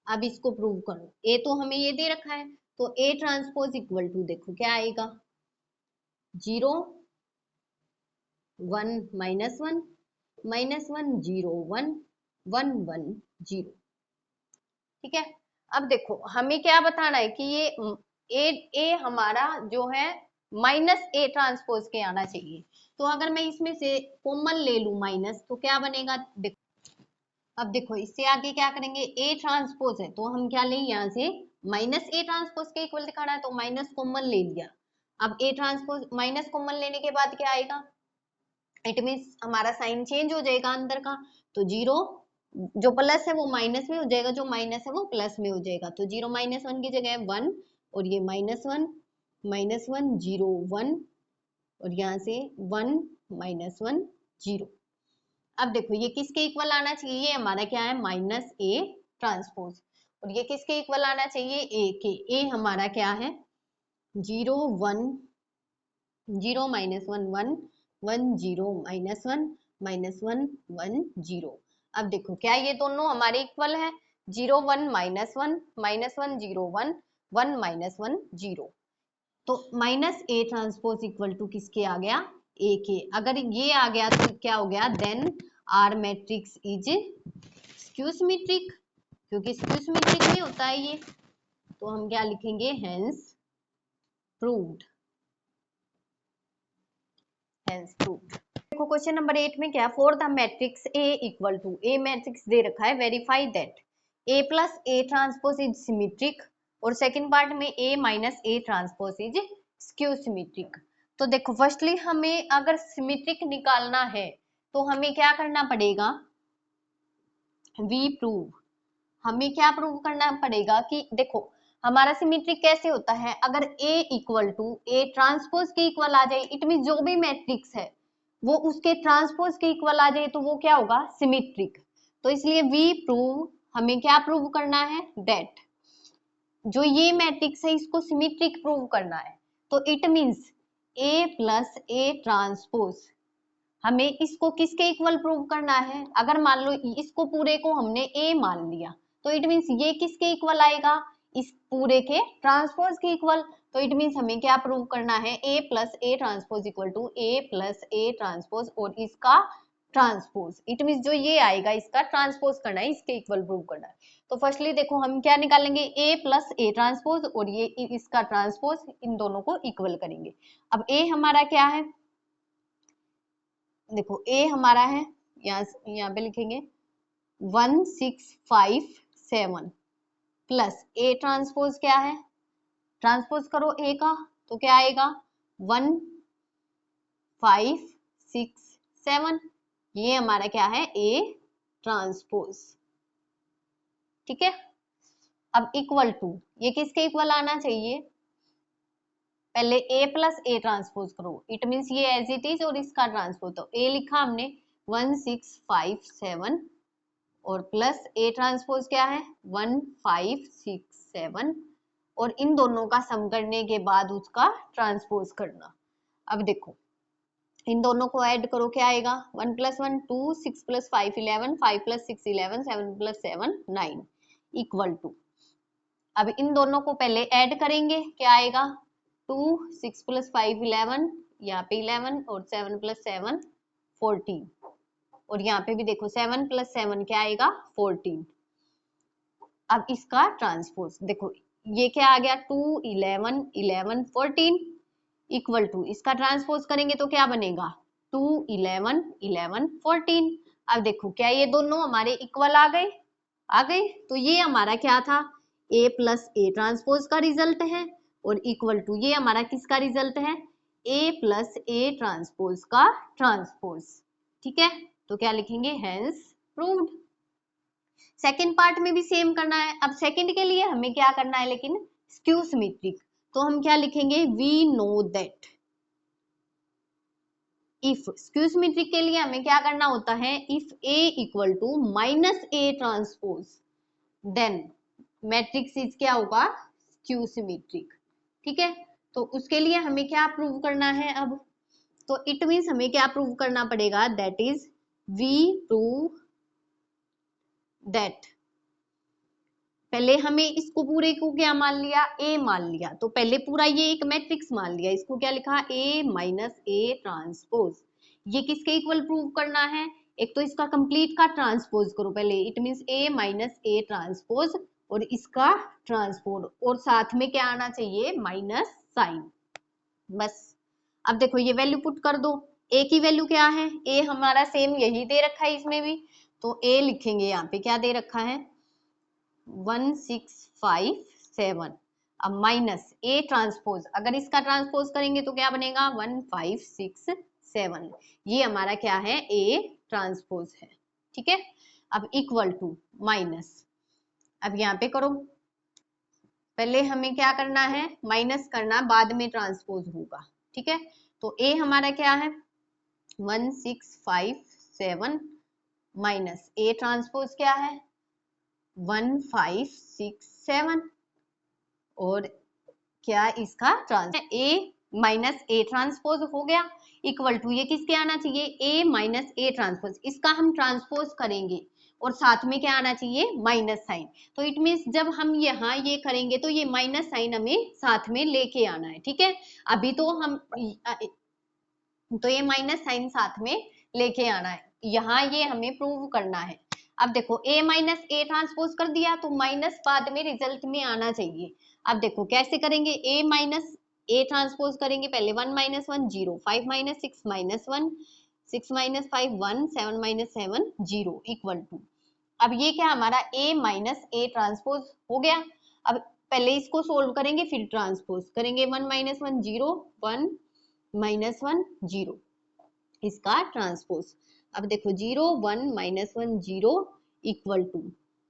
अब इसको प्रूव करो, ए तो हमें ये दे रखा है, तो ए ट्रांसपोज इक्वल टू देखो क्या आएगा, 0 1 -1 -1 0 1 1 1 0, ठीक है। अब देखो हमें क्या बताना है कि ये ए हमारा जो है माइनस ए ट्रांसपोज के आना चाहिए। तो अगर मैं इसमें से कॉमन ले लू माइनस, तो क्या बनेगा, देखो अब देखो इससे आगे क्या करेंगे, ए ट्रांसपोज है तो हम क्या लें, यहाँ से माइनस ए ट्रांसपोज के इक्वल दिखाना है तो माइनस कॉमन ले लिया। अब ए ट्रांसपोज माइनस कॉमन लेने के बाद क्या आएगा, इट मीन्स हमारा साइन चेंज हो जाएगा अंदर का, तो 0 जो प्लस है वो माइनस में हो जाएगा, जो माइनस है वो प्लस में हो जाएगा। तो 0 -1 की जगह 1, और ये -1 -1 0 1, और यहाँ से 1 -1 0। अब देखो ये किसके इक्वल आना चाहिए, ये हमारा क्या है, माइनस ए ट्रांसपोज, और ये किसके इक्वल आना चाहिए, ए के। ए हमारा क्या है, 0 1 0 -1 1 1 0 -1 -1 1 0। अब देखो क्या ये दोनों हमारे इक्वल है, 0 1 -1 -1 0 1 1 -1 0। तो minus A transpose equal to किसके आ गया, ए के। अगर ये आ गया तो क्या हो गया, then R matrix is skew symmetric, क्योंकि स्क्यू सिमेट्रिक में होता है ये। तो हम क्या लिखेंगे, हेंस प्रूव्ड, हेंस प्रूव्ड। देखो क्वेश्चन नंबर 8 में क्या, for the matrix A equal to, A matrix दे रखा है, verify that A plus A transpose is symmetric, और सेकंड पार्ट में A minus A transpose is skew symmetric. तो देखो फर्स्टली हमें अगर सिमेट्रिक निकालना है तो हमें क्या करना पड़ेगा, वी प्रूव, हमें क्या प्रूव करना पड़ेगा कि देखो हमारा सिमेट्रिक कैसे होता है, अगर A equal to A transpose के इक्वल आ जाए, इट मीन जो भी मैट्रिक्स है वो उसके ट्रांसपोज के इक्वल आ जाए तो वो क्या होगा, सिमेट्रिक। तो इसलिए वी प्रूव, हमें क्या प्रूव करना है, दैट जो ये मैट्रिक्स है इसको सिमेट्रिक प्रूव करना है। तो it means A plus A transpose, हमें इसको किसके इक्वल प्रूव करना है, अगर मान लो इसको पूरे को हमने A मान लिया तो इट मीन्स ये किसके इक्वल आएगा, इस पूरे के ट्रांसपोज के इक्वल। तो इट मीन्स हमें क्या प्रूव करना है, A plus A transpose equal to A plus A transpose और इसका ट्रांसपोज, इट मीन्स जो ये आएगा इसका ट्रांसपोज करना है, इसके इक्वल प्रूव करना है। तो फर्स्टली देखो हम क्या निकालेंगे, A प्लस ए ट्रांसपोज और ये इसका ट्रांसपोज, इन दोनों को इक्वल करेंगे। अब A हमारा क्या है, देखो A हमारा है, यहाँ पे लिखेंगे 1657 प्लस ए ट्रांसपोज क्या है, ट्रांसपोज करो ए का तो क्या आएगा 1567, ये हमारा क्या है ए ट्रांसपोज, ठीक है। अब इक्वल टू, ये किसके इक्वल आना चाहिए, पहले A प्लस ए ट्रांसपोज करो, इट मीन्स ये एज इट इज और इसका ट्रांसपोज, तो A लिखा हमने 1657 और प्लस ए ट्रांसपोज क्या है 1567 और इन दोनों का सम करने के बाद उसका ट्रांसपोज करना। अब देखो इन दोनों को ऐड करो, क्या आएगा 1 + 1 2, 6 + 5 11, 5 + 6 11, 7 + 7 9 इक्वल टू, अब इन दोनों को पहले ऐड करेंगे, क्या आएगा 2, 6 + 5 11, यहाँ पे 11 और 7 + 7 14 और यहाँ पे भी देखो 7 + 7 क्या आएगा 14। अब इसका ट्रांसपोज देखो, ये क्या आ गया 2 11 11 14 इक्वल टू, इसका ट्रांसपोज करेंगे तो क्या बनेगा 2 11 11 14। अब देखो क्या ये दोनों हमारे इक्वल आ गए, आ गए, तो ये हमारा क्या था A प्लस ए ट्रांसपोज का रिजल्ट है और इक्वल टू ये हमारा किसका रिजल्ट है A प्लस ए ट्रांसपोज का ट्रांसपोज, ठीक है। तो क्या लिखेंगे हेंस प्रूव्ड। सेकंड पार्ट में भी सेम करना है। अब सेकंड के लिए हमें क्या करना है लेकिन स्क्यू सिमेट्रिक, तो हम क्या लिखेंगे we know that if, skew symmetric के लिए हमें क्या करना होता है, if A equal to minus A transpose then matrix is क्या होगा स्क्यू सिमेट्रिक, ठीक है। तो उसके लिए हमें क्या प्रूव करना है अब, तो इट मीन्स हमें क्या प्रूव करना पड़ेगा, that is we prove that, पहले हमें इसको पूरे को क्या मान लिया A मान लिया, तो पहले पूरा ये एक मैट्रिक्स मान लिया, इसको क्या लिखा A माइनस ए ट्रांसपोज, ये किसके इक्वल प्रूव करना है, एक तो इसका कंप्लीट का ट्रांसपोज करो पहले, it means A minus A transpose और इसका ट्रांसपोज और साथ में क्या आना चाहिए माइनस साइन, बस। अब देखो ये वैल्यू पुट कर दो, A की वैल्यू क्या है, A हमारा सेम यही दे रखा है इसमें भी, तो A लिखेंगे यहाँ पे क्या दे रखा है 1657, अब माइनस ए ट्रांसपोज, अगर इसका ट्रांसपोज करेंगे तो क्या बनेगा 1567, ये हमारा क्या है ए ट्रांसपोज है, ठीक है। अब इक्वल टू माइनस, अब यहाँ पे करो, पहले हमें क्या करना है माइनस करना, बाद में ट्रांसपोज होगा, ठीक है। तो ए हमारा क्या है 1657 माइनस ए ट्रांसपोज क्या है 1567 और क्या इसका ए माइनस ए ट्रांसपोज हो गया इक्वल टू, ये किसके आना चाहिए ए माइनस ए ट्रांसपोज, इसका हम ट्रांसपोज करेंगे और साथ में क्या आना चाहिए माइनस साइन, तो इट मीन्स जब हम यहाँ ये करेंगे तो ये माइनस साइन हमें साथ में लेके आना है, ठीक है। अभी तो हम तो ये माइनस साइन साथ में लेके आना है, यहाँ ये हमें प्रूव करना है। अब देखो A माइनस ए ट्रांसपोज कर दिया तो माइनस बाद में रिजल्ट में आना चाहिए। अब देखो कैसे करेंगे, A माइनस ए ट्रांसपोज करेंगे पहले 1 minus 1 0, 5 minus 6 minus 1, 6 minus 5 1, 7 minus 7 0 equal to, अब ये क्या हमारा ए माइनस ए ट्रांसपोज हो गया। अब पहले इसको सोल्व करेंगे फिर ट्रांसपोज करेंगे, 1 माइनस 1 0, 1 माइनस 1 0 इसका ट्रांसपोज। अब देखो 0 1 माइनस 1 0 इक्वल टू,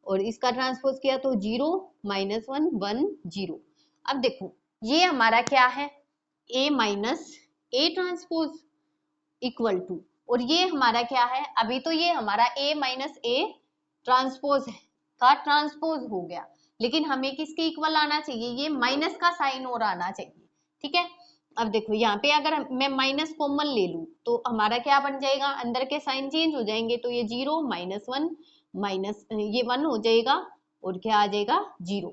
और इसका ट्रांसपोज किया तो 0 माइनस 1 1 0। अब देखो ये हमारा क्या है, a minus A transpose equal to, और ये हमारा क्या है, अभी तो ये हमारा a माइनस ए ट्रांसपोज का ट्रांसपोज हो गया, लेकिन हमें किसके इक्वल आना चाहिए, ये माइनस का साइन और आना चाहिए, ठीक है। अब देखो यहाँ पे अगर मैं माइनस कॉमन ले लूं तो हमारा क्या बन जाएगा, अंदर के साइन चेंज हो जाएंगे, तो ये 0 माइनस 1 माइनस ये 1 हो जाएगा और क्या आ जाएगा 0।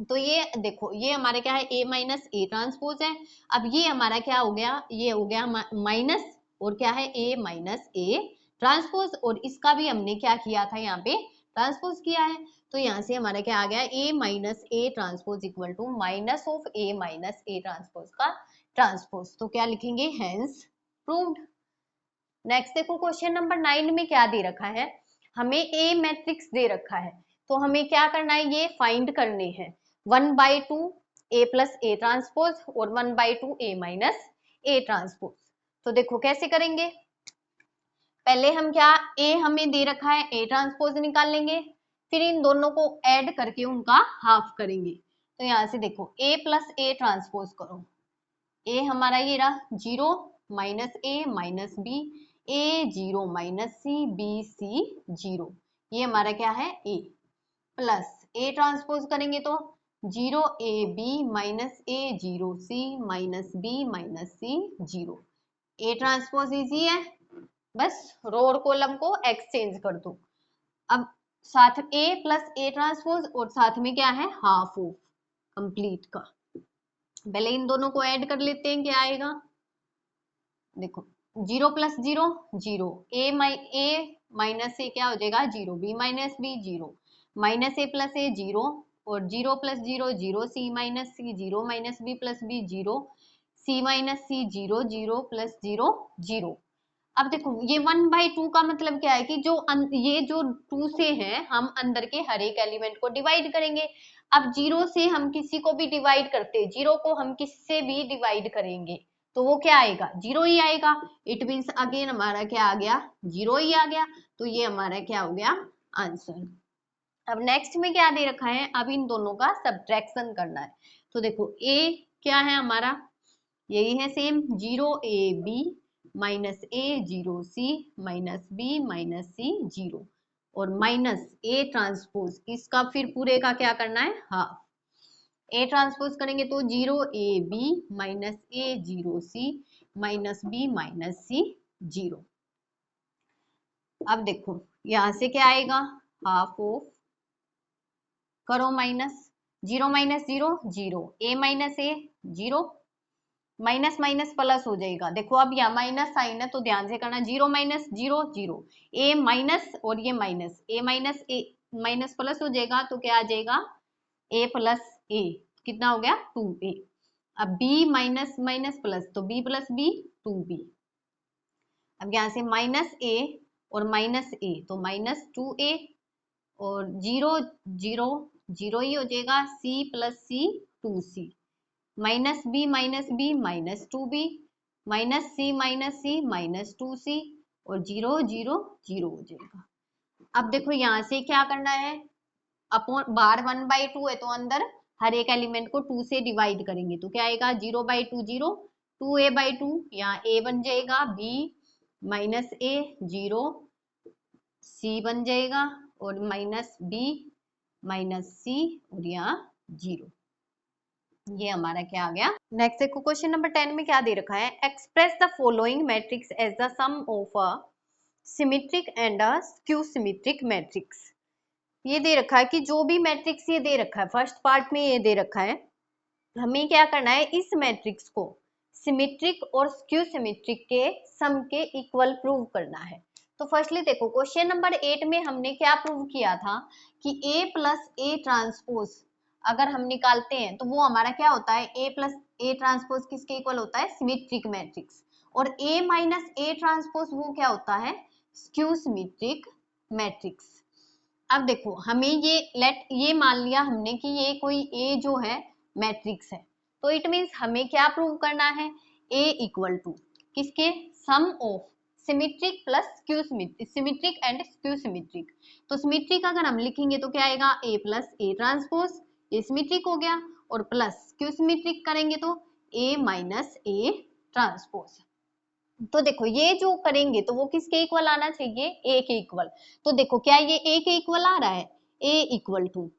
तो ये देखो ये हमारा क्या है, a माइनस ए ट्रांसपोज है। अब ये हमारा क्या हो गया, ये हो गया माइनस और क्या है a माइनस ए ट्रांसपोज, और इसका भी हमने क्या किया था यहाँ पे ट्रांसपोज किया है। तो यहाँ से हमारा क्या आ गया, a minus A transpose equal to minus of a minus A transpose का ट्रांसपोज। तो क्या लिखेंगे, हेंस प्रूव्ड। नेक्स्ट देखो क्वेश्चन नंबर 9 में क्या दे रखा है, हमें ए मैट्रिक्स दे रखा है, तो हमें क्या करना है, ये फाइंड करने हैं 1/2 ए प्लस ए ट्रांसपोज और 1/2 ए माइनस ए ट्रांसपोज। तो देखो कैसे करेंगे, पहले हम क्या, ए हमें दे रखा है, ए ट्रांसपोज निकाल लेंगे, फिर इन दोनों को ऐड करके उनका हाफ करेंगे। तो यहाँ से देखो ए प्लस ए ट्रांसपोज करो, ए हमारा ये रहा 0 माइनस ए माइनस बी, ए 0 माइनस सी बी सी 0, ये हमारा क्या है ए, प्लस ए ट्रांसपोज करेंगे तो 0 A B minus A 0 C minus B minus C 0। A transpose easy है, बस रो और कॉलम को एक्सचेंज कर दो। अब साथ ए प्लस ए ट्रांसपोज और साथ में क्या है हाफ ऑफ कंप्लीट का, पहले इन दोनों को ऐड कर लेते हैं, क्या आएगा देखो 0 प्लस 0 0, ए माइनस से क्या हो जाएगा 0, बी माइनस बी 0, माइनस ए प्लस ए 0, और 0 plus 0 0, C minus C 0 minus B plus B 0, C minus C 0 0 plus 0 0। अब देखो ये 1/2 का मतलब क्या है कि जो ये जो 2 से है हम अंदर के हर एक एलिमेंट को डिवाइड करेंगे। अब 0 से हम किसी को भी डिवाइड करते, 0 को हम किससे भी डिवाइड करेंगे तो वो क्या आएगा 0 ही आएगा। इट मीन्स अगेन हमारा क्या आ गया 0 ही आ गया, तो ये हमारा क्या हो गया आंसर। अब नेक्स्ट में क्या दे रखा है, अब इन दोनों का सब्ट्रैक्शन करना है। तो देखो a क्या है हमारा, यही है same 0 A B minus A 0 C minus B minus C 0, और माइनस ए ट्रांसपोज इसका फिर पूरे का क्या करना है हाफ। ए ट्रांसपोज करेंगे तो 0 A B minus A 0 C minus B minus C 0। अब देखो यहां से क्या आएगा हाफ ऑफ, करो minus 0 minus 0 0, A minus A 0, minus minus plus हो जाएगा। देखो अब यहाँ माइनस साइन है तो ध्यान से करना, 0 माइनस 0 0, ए माइनस और ये माइनस, ए माइनस ए माइनस प्लस हो जाएगा तो क्या आ जाएगा ए प्लस ए, कितना हो गया 2a। अब b माइनस माइनस प्लस तो b प्लस b 2b। अब यहाँ से माइनस a और माइनस a तो माइनस 2a, और 0 0 0 ही हो जाएगा, c plus c 2c, minus b minus b minus 2b, minus c minus c minus 2c, और 0 0 0 हो जाएगा। अब देखो यहाँ से क्या करना है, अपॉन बार 1/2 है तो अंदर हर एक एलिमेंट को 2 से डिवाइड करेंगे तो क्या आएगा 0/2 0, 2a/2, यहाँ a बन जाएगा b माइनस a 0 c बन जाएगा, और माइनस b माइनस c और यहाँ 0। ये हमारा क्या आ गया। नेक्स्ट देखो क्वेश्चन नंबर 10 में क्या दे रखा है, express the following matrix as the sum of a symmetric and a skew symmetric matrix. ये दे रखा है कि जो भी मैट्रिक्स ये दे रखा है फर्स्ट पार्ट में ये दे रखा है, हमें क्या करना है इस मैट्रिक्स को सिमेट्रिक और स्क्यू सिमेट्रिक के सम के इक्वल प्रूव करना है। तो फर्स्टली देखो क्वेश्चन नंबर 8 में हमने क्या प्रूव किया था कि a प्लस ए ट्रांसपोज अगर हम निकालते हैं तो वो हमारा क्या होता है, a प्लस ए ट्रांसपोज किसके इक्वल होता है, सिमेट्रिक मैट्रिक्स। और ए माइनस ए ट्रांसपोज वो क्या होता है, स्क्यू सिमेट्रिक मैट्रिक्स। अब देखो हमें ये मान लिया हमने कि ये कोई ए जो है मैट्रिक्स है, तो इट मीन्स हमें क्या प्रूव करना है, ए इक्वल टू किसके, sum of symmetric plus skew symmetric, symmetric and skew symmetric. तो सिमेट्रिक अगर हम लिखेंगे तो क्या आएगा, ए प्लस ए ट्रांसपोज, ये सिमेट्रिक हो गया, और प्लस स्क्यू सिमेट्रिक करेंगे तो ए माइनस ए ट्रांसपोज। तो देखो ये जो करेंगे तो वो किसके इक्वल आना चाहिए, ए के इक्वल। तो देखो क्या ये ए के इक्वल आ रहा है, ए इक्वल टू,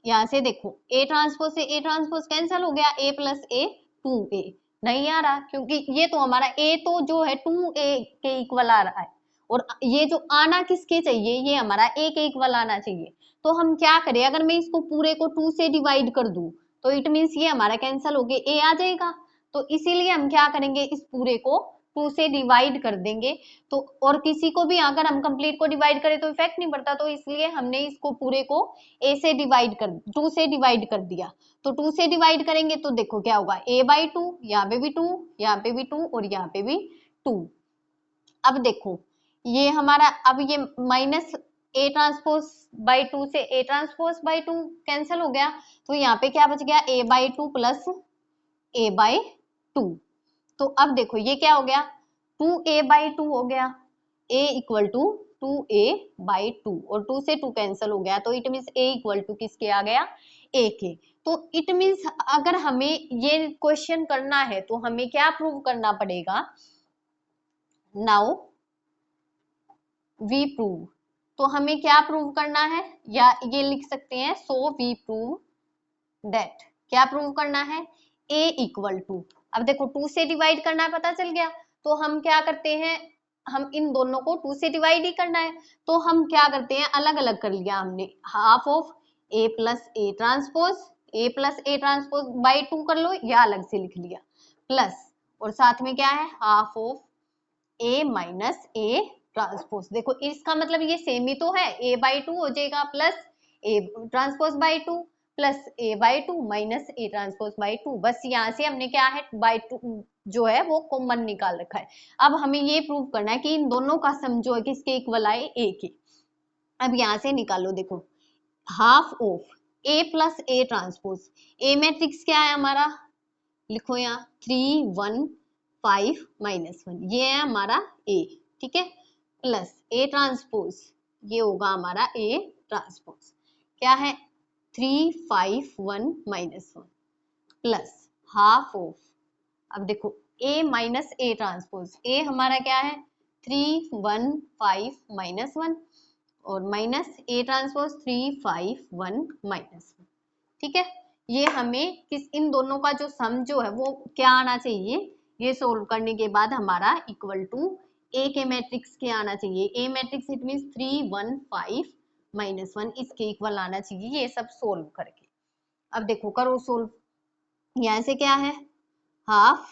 यहाँ से देखो ए ट्रांसपोज से ए ट्रांसपोज कैंसिल हो गया, ए प्लस ए 2a, नहीं आ रहा क्योंकि ये तो हमारा ए तो जो है 2a के इक्वल आ रहा है, और ये जो आना किसके चाहिए, ये हमारा ए के इक्वल आना चाहिए। तो हम क्या करें, अगर मैं इसको पूरे को 2 से डिवाइड कर दूं तो इट मीन्स ये हमारा कैंसिल होके ए आ जाएगा। तो इसीलिए हम क्या करेंगे, इस पूरे को 2 से डिवाइड कर देंगे। तो और किसी को भी अगर हम कंप्लीट को डिवाइड करें तो इफेक्ट नहीं पड़ता, तो इसलिए हमने इसको पूरे को ए से डिवाइड कर 2 से डिवाइड कर दिया। तो 2 से डिवाइड करेंगे तो देखो क्या होगा, a बाई 2, यहाँ पे भी 2, यहाँ पे भी 2 और यहाँ पे भी 2। अब देखो ये हमारा, अब ये माइनस ए ट्रांसपोज बाई 2 से ए ट्रांसपोज बाई 2 कैंसिल हो गया, तो यहाँ पे क्या बच गया, a by 2 plus a by 2। तो अब देखो ये क्या हो गया, 2a बाई 2 हो गया, a equal to 2a by 2, और 2 से 2 कैंसिल हो गया, तो it means a equal to किसके आ गया, a के। तो इट मीन्स अगर हमें ये क्वेश्चन करना है तो हमें क्या प्रूव करना पड़ेगा, नाउ वी प्रूव। तो हमें क्या प्रूव करना है, या ये लिख सकते हैं, सो वी प्रूव दैट, क्या प्रूव करना है, a इक्वल टू, अब देखो 2 से डिवाइड करना है, पता चल गया। तो हम क्या करते हैं, हम इन दोनों को 2 से डिवाइड ही करना है, तो हम क्या करते हैं, अलग अलग कर लिया हमने, half of a plus A transpose, a plus A transpose by 2 कर लो, या अलग से लिख लिया, प्लस और साथ में क्या है, half of a minus A transpose. देखो इसका मतलब ये सेम ही तो है, a बाई 2 हो जाएगा plus a transpose by 2 plus a by 2 minus a transpose by 2। बस यहाँ से हमने क्या है, बाई 2 जो है वो कॉमन निकाल रखा है। अब हमें ये प्रूव करना है कि इन दोनों का सम जो है किसके इक्वल आए, a के। अब यहाँ से निकालो, देखो half of a plus A transpose, a matrix क्या है हमारा, लिखो यहाँ 3 1 5 -1, ये है हमारा a, ठीक है, प्लस ए ट्रांसपोज, ये होगा हमारा ए ट्रांसपोज, क्या है 3 5 1 -1, प्लस हाफ ऑफ, अब देखो a minus A transpose, a हमारा क्या है 3 1 5 -1, और माइनस ए ट्रांसपोज 3 5 1 -1, ठीक है। ये हमें इन दोनों का जो सम जो है वो क्या आना चाहिए, ये सोल्व करने के बाद हमारा इक्वल टू ए के मैट्रिक्स के आना चाहिए, ए मैट्रिक्स इट मींस 3 1 5 -1, इसके इक्वल आना चाहिए, ये सब सोल्व करके। अब देखो करो सोल्व, यहाँ से क्या है हाफ,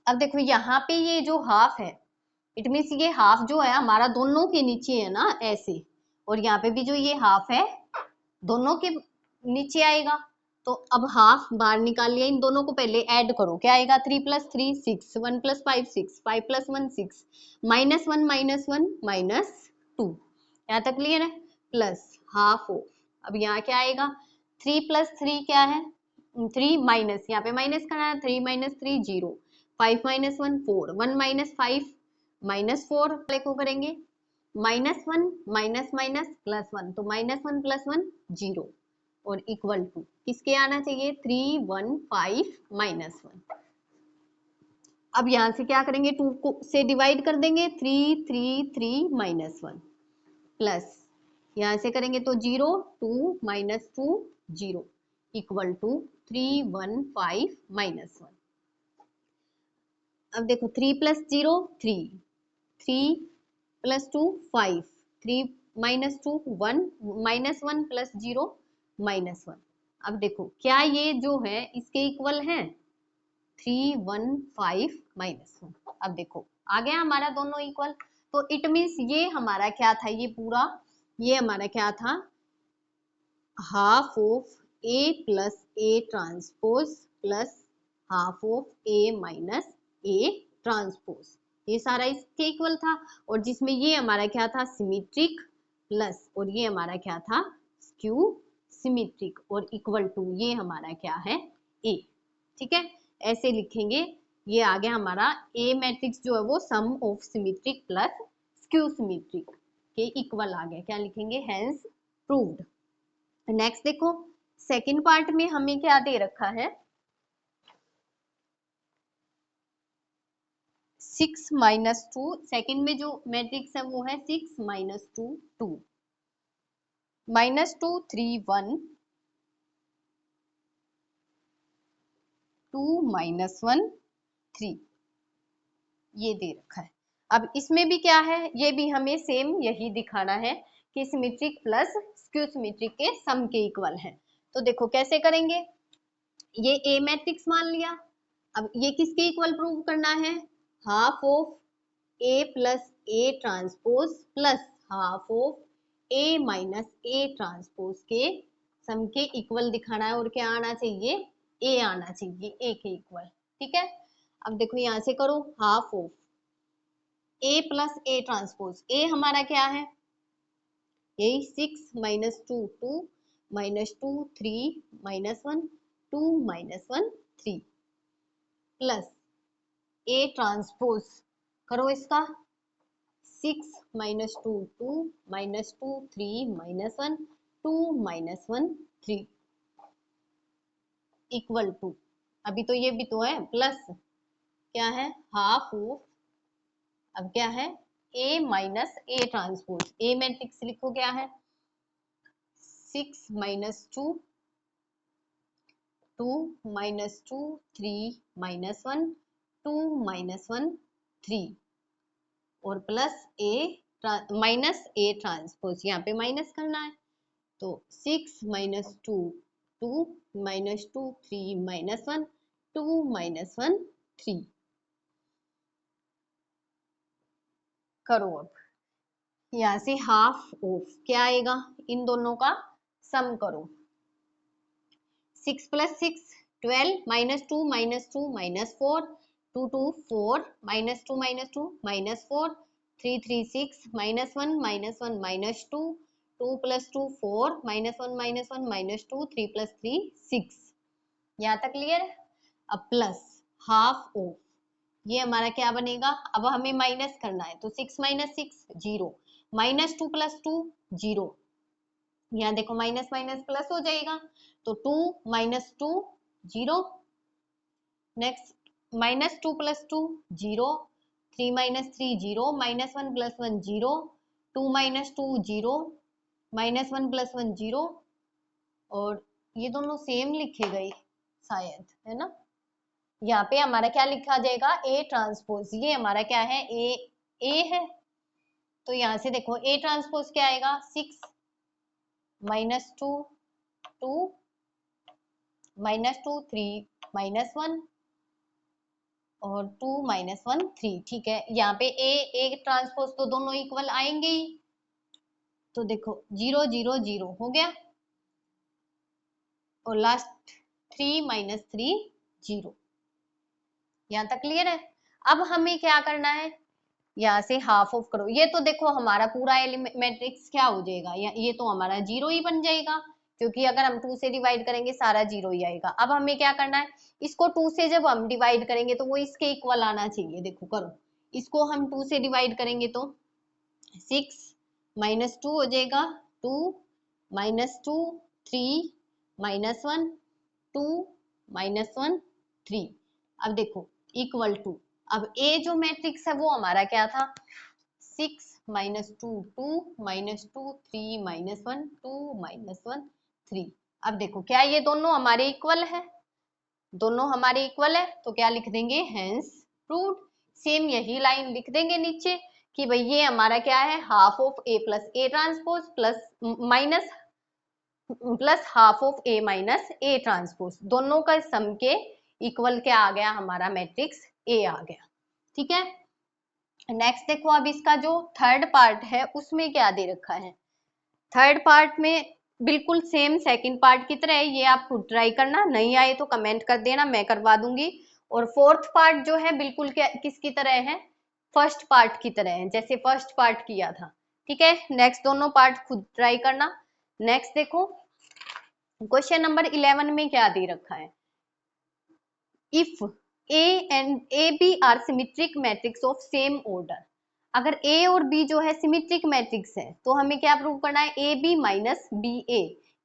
अब देखो यहाँ पे ये जो हाफ है इट मीन्स ये हाफ जो है हमारा दोनों के नीचे है ना ऐसे, और यहाँ पे भी जो ये हाफ है दोनों के नीचे आएगा। तो अब हाफ बाहर निकाल लिया, इन दोनों को पहले ऐड करो, क्या आएगा 3 + 3 6, 1 + 5 6, 5 + 1 6, -1 -2, यहाँ तक क्लियर है, प्लस हाफ ऑफ, अब यहाँ क्या आएगा 3 + 3 क्या है 3 माइनस, यहाँ पे माइनस करना है, 3 - 3 0, 5 - 1 4, 1 - 5 -4 को करेंगे, -1 माइनस माइनस +1, तो -1 + 1 0, और इक्वल टू किसके आना चाहिए 3 1 5 -1। अब यहां से क्या करेंगे 2 को से डिवाइड कर देंगे, 3 3 3 -1, प्लस यहां से करेंगे तो 0 2 -2 0, इक्वल टू 3 1 5 -1। अब देखो 3 + 0 3, 3 + 2 5, 3 - 2 1, -1 + 0 -1। अब देखो क्या ये जो है इसके इक्वल है 3 1 5 -1। अब देखो आ गया हमारा दोनों इक्वल, तो इट मीन्स ये हमारा क्या था, ये पूरा ये हमारा क्या था, half of a plus A transpose plus half of A minus A transpose, ये सारा इसके इक्वल था। और जिसमें ये हमारा क्या था, सिमेट्रिक, प्लस और ये हमारा क्या था, स्क्यू सिमेट्रिक, और इक्वल टू ये हमारा क्या है, ए। ठीक है, ऐसे लिखेंगे। ये आ गया हमारा ए मैट्रिक्स जो है वो sum of symmetric plus skew symmetric के इक्वल आ गया, क्या लिखेंगे, हेंस प्रूव्ड। नेक्स्ट देखो, सेकंड पार्ट में हमें क्या दे रखा है, 6 माइनस 2, सेकेंड में जो मैट्रिक्स है वो है 6 माइनस 2 2, माइनस 2 3 1, 2 माइनस 1 3, ये दे रखा है। अब इसमें भी क्या है, ये भी हमें सेम यही दिखाना है कि सिमेट्रिक प्लस स्क्यू सिमेट्रिक के सम के इक्वल है। तो देखो कैसे करेंगे, ये ए मैट्रिक्स मान लिया, अब ये किसके इक्वल प्रूव करना है, half of A plus A transpose plus half of A minus A transpose के सम के इक्वल दिखाना है। और क्या आना चाहिए, ए आना चाहिए, ए के इक्वल। ठीक है, अब देखो यहां से करो, half of A plus A transpose, A हमारा क्या है, यही 6 minus 2 2, minus 2 3 minus 1 2 minus 1 3, plus A transpose करो इसका, 6 minus 2 2, minus 2 3 minus 1 2 minus 1 3, equal to, अभी तो ये भी तो है, प्लस क्या है, हाफ ऑफ, अब क्या है, A minus A transpose, A matrix लिखो क्या है, 6 माइनस 2 2 माइनस 2 3 माइनस 1 2 माइनस 1 3, और plus A minus A transpose, यहाँ पे माइनस करना है, तो 6 माइनस 2 2 माइनस 2 3 माइनस 1 2 माइनस 1 3, करो। अब यहाँ से हाफ ऑफ क्या आएगा, इन दोनों का सम करो, 6 plus 6 12, minus 2 minus 2 minus 4 2 2 4, minus 2 minus 4 3 3 6, minus 1 minus 2 2 plus 2 4, minus 1 minus 2 3 plus 3 6, यहाँ तक क्लियर है। अब प्लस हाफ ऑफ, ये हमारा क्या बनेगा, अब हमें माइनस करना है, तो 6 माइनस 6 0, माइनस 2 प्लस 2 0, यहाँ देखो माइनस माइनस प्लस हो जाएगा, तो 2 minus 2 0, next minus 2 plus 2 0, 3 minus 3 0, minus 1 plus 1 0, 2 minus 2 0, minus 1 plus 1 0, और ये दोनों सेम लिखे गए शायद, है ना। यहाँ पे हमारा क्या लिखा जाएगा, ए ट्रांसपोज, ये हमारा क्या है, ए है, तो यहाँ से देखो ए ट्रांसपोज क्या आएगा, 6 माइनस 2 2 माइनस 2 3 माइनस 1, और 2 माइनस 1 3, ठीक है। यहाँ पे ए ट्रांसपोज तो दोनों इक्वल आएंगे ही, तो देखो 0 0 0 हो गया, और लास्ट 3 माइनस 3 0, यहाँ तक क्लियर है। अब हमें क्या करना है, यहाँ से हाफ ऑफ करो, ये तो देखो हमारा पूरा मैट्रिक्स क्या हो जाएगा, ये तो हमारा 0 ही बन जाएगा, क्योंकि अगर हम 2 से डिवाइड करेंगे सारा 0 ही आएगा। अब हमें क्या करना है, इसको 2 से जब हम डिवाइड करेंगे तो वो इसके इक्वल आना चाहिए, देखो करो, इसको हम 2 से डिवाइड करेंगे तो 6 माइनस 2 हो जाएगा, 2 माइनस 2 3 माइनस 1 2 माइनस 1 3, अब देखो इक्वल टू, अब ए जो मैट्रिक्स है वो हमारा क्या था, 6 माइनस 2 2 माइनस 2 3 माइनस 1 2 माइनस 1 3, अब देखो क्या ये दोनों हमारे इक्वल है, दोनों हमारे इक्वल है, तो क्या लिख देंगे, हेंस प्रूव्ड। सेम यही लाइन लिख देंगे नीचे कि भाई ये हमारा क्या है, half of A plus A transpose plus minus plus half of A minus A transpose, दोनों का सम के इक्वल क्या आ गया, हमारा मैट्रिक्स ए आ गया। ठीक है, नेक्स्ट देखो, अब इसका जो थर्ड पार्ट है उसमें क्या दे रखा है, थर्ड पार्ट में बिल्कुल सेम सेकंड पार्ट की तरह है, ये आप खुद ट्राई करना, नहीं आए तो कमेंट कर देना, मैं करवा दूंगी। और फोर्थ पार्ट जो है बिल्कुल किसकी तरह है, फर्स्ट पार्ट की तरह है, जैसे फर्स्ट पार्ट किया था। ठीक है, नेक्स्ट दोनों पार्ट खुद ट्राई करना। नेक्स्ट देखो क्वेश्चन नंबर 11 में क्या दे रखा है, if A and A B are symmetric matrix of same order. अगर ए और बी जो है सिमेट्रिक मैट्रिक्स है तो हमें क्या प्रूव करना है, ए बी माइनस बी ए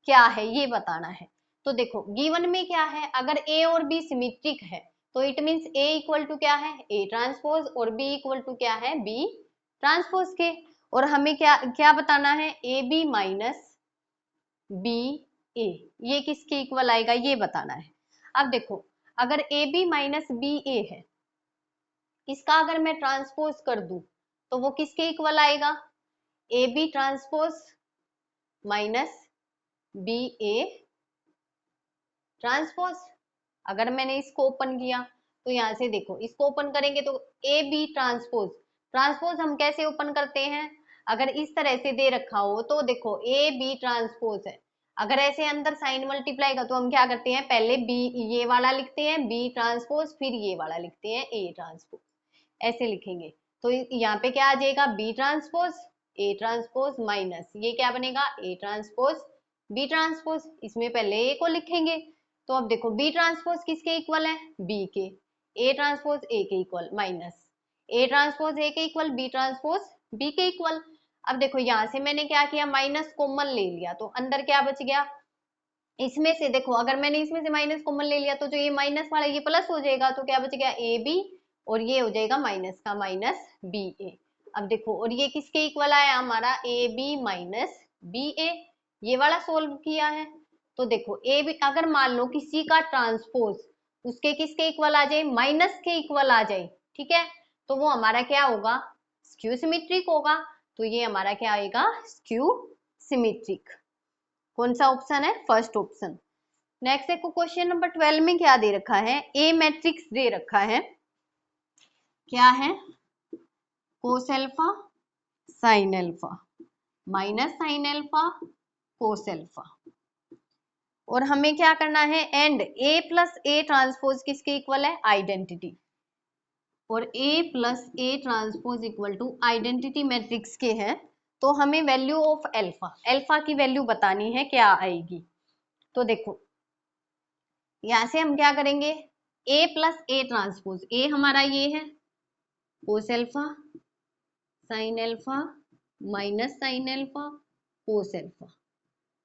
क्या है ये बताना है। तो देखो गिवन में क्या है, अगर ए और बी सिमेट्रिक है तो it means A equal to क्या है, ए ट्रांसपोज, और बी इक्वल टू क्या है, बी ट्रांसपोज के। और हमें क्या क्या बताना है, ए बी माइनस बी ए ये किसके इक्वल आएगा ये बताना है। अब देखो अगर ए बी माइनस बी ए है, इसका अगर मैं ट्रांसपोज कर दूं तो वो किसके इक्वल आएगा, A B transpose minus B A transpose. अगर मैंने इसको ओपन किया तो यहाँ से देखो इसको ओपन करेंगे तो ए बी ट्रांसपोज, ट्रांसपोज हम कैसे ओपन करते हैं, अगर इस तरह से दे रखा हो तो देखो ए बी ट्रांसपोज है, अगर ऐसे अंदर साइन मल्टीप्लाई का तो हम क्या करते हैं, पहले बी ये वाला लिखते हैं बी ट्रांसपोज, फिर ये वाला लिखते हैं ए ट्रांसपोज, ऐसे लिखेंगे। तो यहाँ पे क्या आ जाएगा, B transpose A transpose minus ये क्या बनेगा, ए ट्रांसपोज बी ट्रांसपोज, इसमें पहले ए को लिखेंगे। तो अब देखो बी ट्रांसपोज किसके इक्वल है, बी के, ए ट्रांसपोज ए के इक्वल माइनस ए ट्रांसपोज ए के इक्वल बी ट्रांसपोज बी के इक्वल। अब देखो यहाँ से मैंने क्या किया, माइनस कॉमन ले लिया तो अंदर क्या बच गया, इसमें से देखो अगर मैंने इसमें से माइनस कॉमन ले लिया तो जो ये माइनस वाला ये प्लस हो जाएगा, तो क्या बच गया ए बी, और ये हो जाएगा माइनस का माइनस बी ए। अब देखो और ये किसके इक्वल आया हमारा, ए बी माइनस बी ए, ये वाला सोल्व किया है। तो देखो ए बी अगर मान लो किसी का ट्रांसपोज उसके किसके इक्वल आ जाए, माइनस के इक्वल आ जाए, ठीक है, तो वो हमारा क्या होगा, स्क्यू सिमेट्रिक होगा। तो ये हमारा क्या आएगा, स्क्यू सिमेट्रिक। कौन सा ऑप्शन है, फर्स्ट ऑप्शन। नेक्स्ट देखो क्वेश्चन नंबर 12 में क्या दे रखा है, ए मैट्रिक्स दे रखा है, क्या है, cos alpha sine alpha minus sine alpha cos alpha, और हमें क्या करना है, and A plus A transpose किसके इक्वल है, आइडेंटिटी, और A plus A transpose equal to identity matrix के हैं। तो हमें वैल्यू ऑफ एल्फा, एल्फा की वैल्यू बतानी है क्या आएगी। तो देखो यहां से हम क्या करेंगे, ए प्लस ए ट्रांसपोज, ए हमारा ये है cos alpha sine alpha minus sine alpha cos alpha,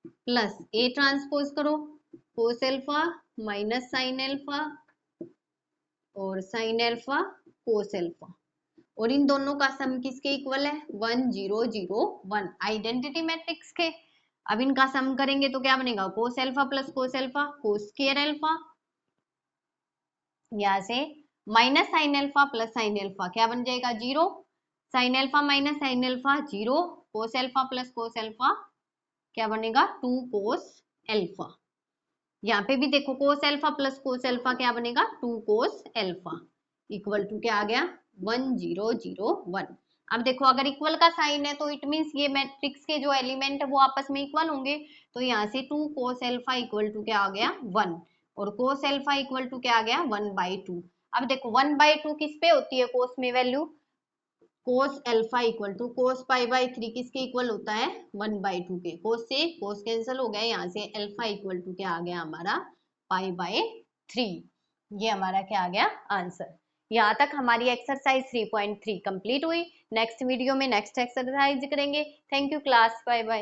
plus A transpose करो cos alpha minus sine alpha और साइन एल्फा कोस एल्फा, और इन दोनों का सम किसके इक्वल है, 1 0 0 1 आइडेंटिटी मैट्रिक्स के। अब इनका सम करेंगे तो क्या बनेगा, कोस एल्फा प्लस कोस एल्फा कोस स्क्वायर एल्फा, यहाँ से minus sine alpha plus sine alpha क्या बन जाएगा, 0, sign alpha minus sine alpha 0, कोस एल्फा प्लस कोस एल्फा क्या बनेगा, 2 कोस एल्फा। यहाँ पे भी देखो कोस एल्फा प्लस कोस एल्फा क्या बनेगा, 2 कोस एल्फा इक्वल टू क्या आ गया, 1 0 0 1। अब देखो अगर इक्वल का साइन है तो इट मींस ये मैट्रिक्स के जो एलिमेंट है वो आपस में इक्वल होंगे। तो यहाँ से 2 कोस एल्फा इक्वल टू क्या आ गया, 1, और कोस एल्फा इक्वल टू क्या आ गया, 1/2। अब देखो 1/2 किस पे होती है कोस में value, cos alpha equal to cos π/3 किसके इक्वल होता है, 1/2 के। कोस से कोस कैंसिल हो गया, यहाँ से एल्फा इक्वल टू क्या आ गया हमारा, π/3। ये हमारा क्या आ गया आंसर। यहाँ तक हमारी एक्सरसाइज 3.3 कंप्लीट हुई। नेक्स्ट वीडियो में नेक्स्ट एक्सरसाइज करेंगे। Thank you class, bye bye.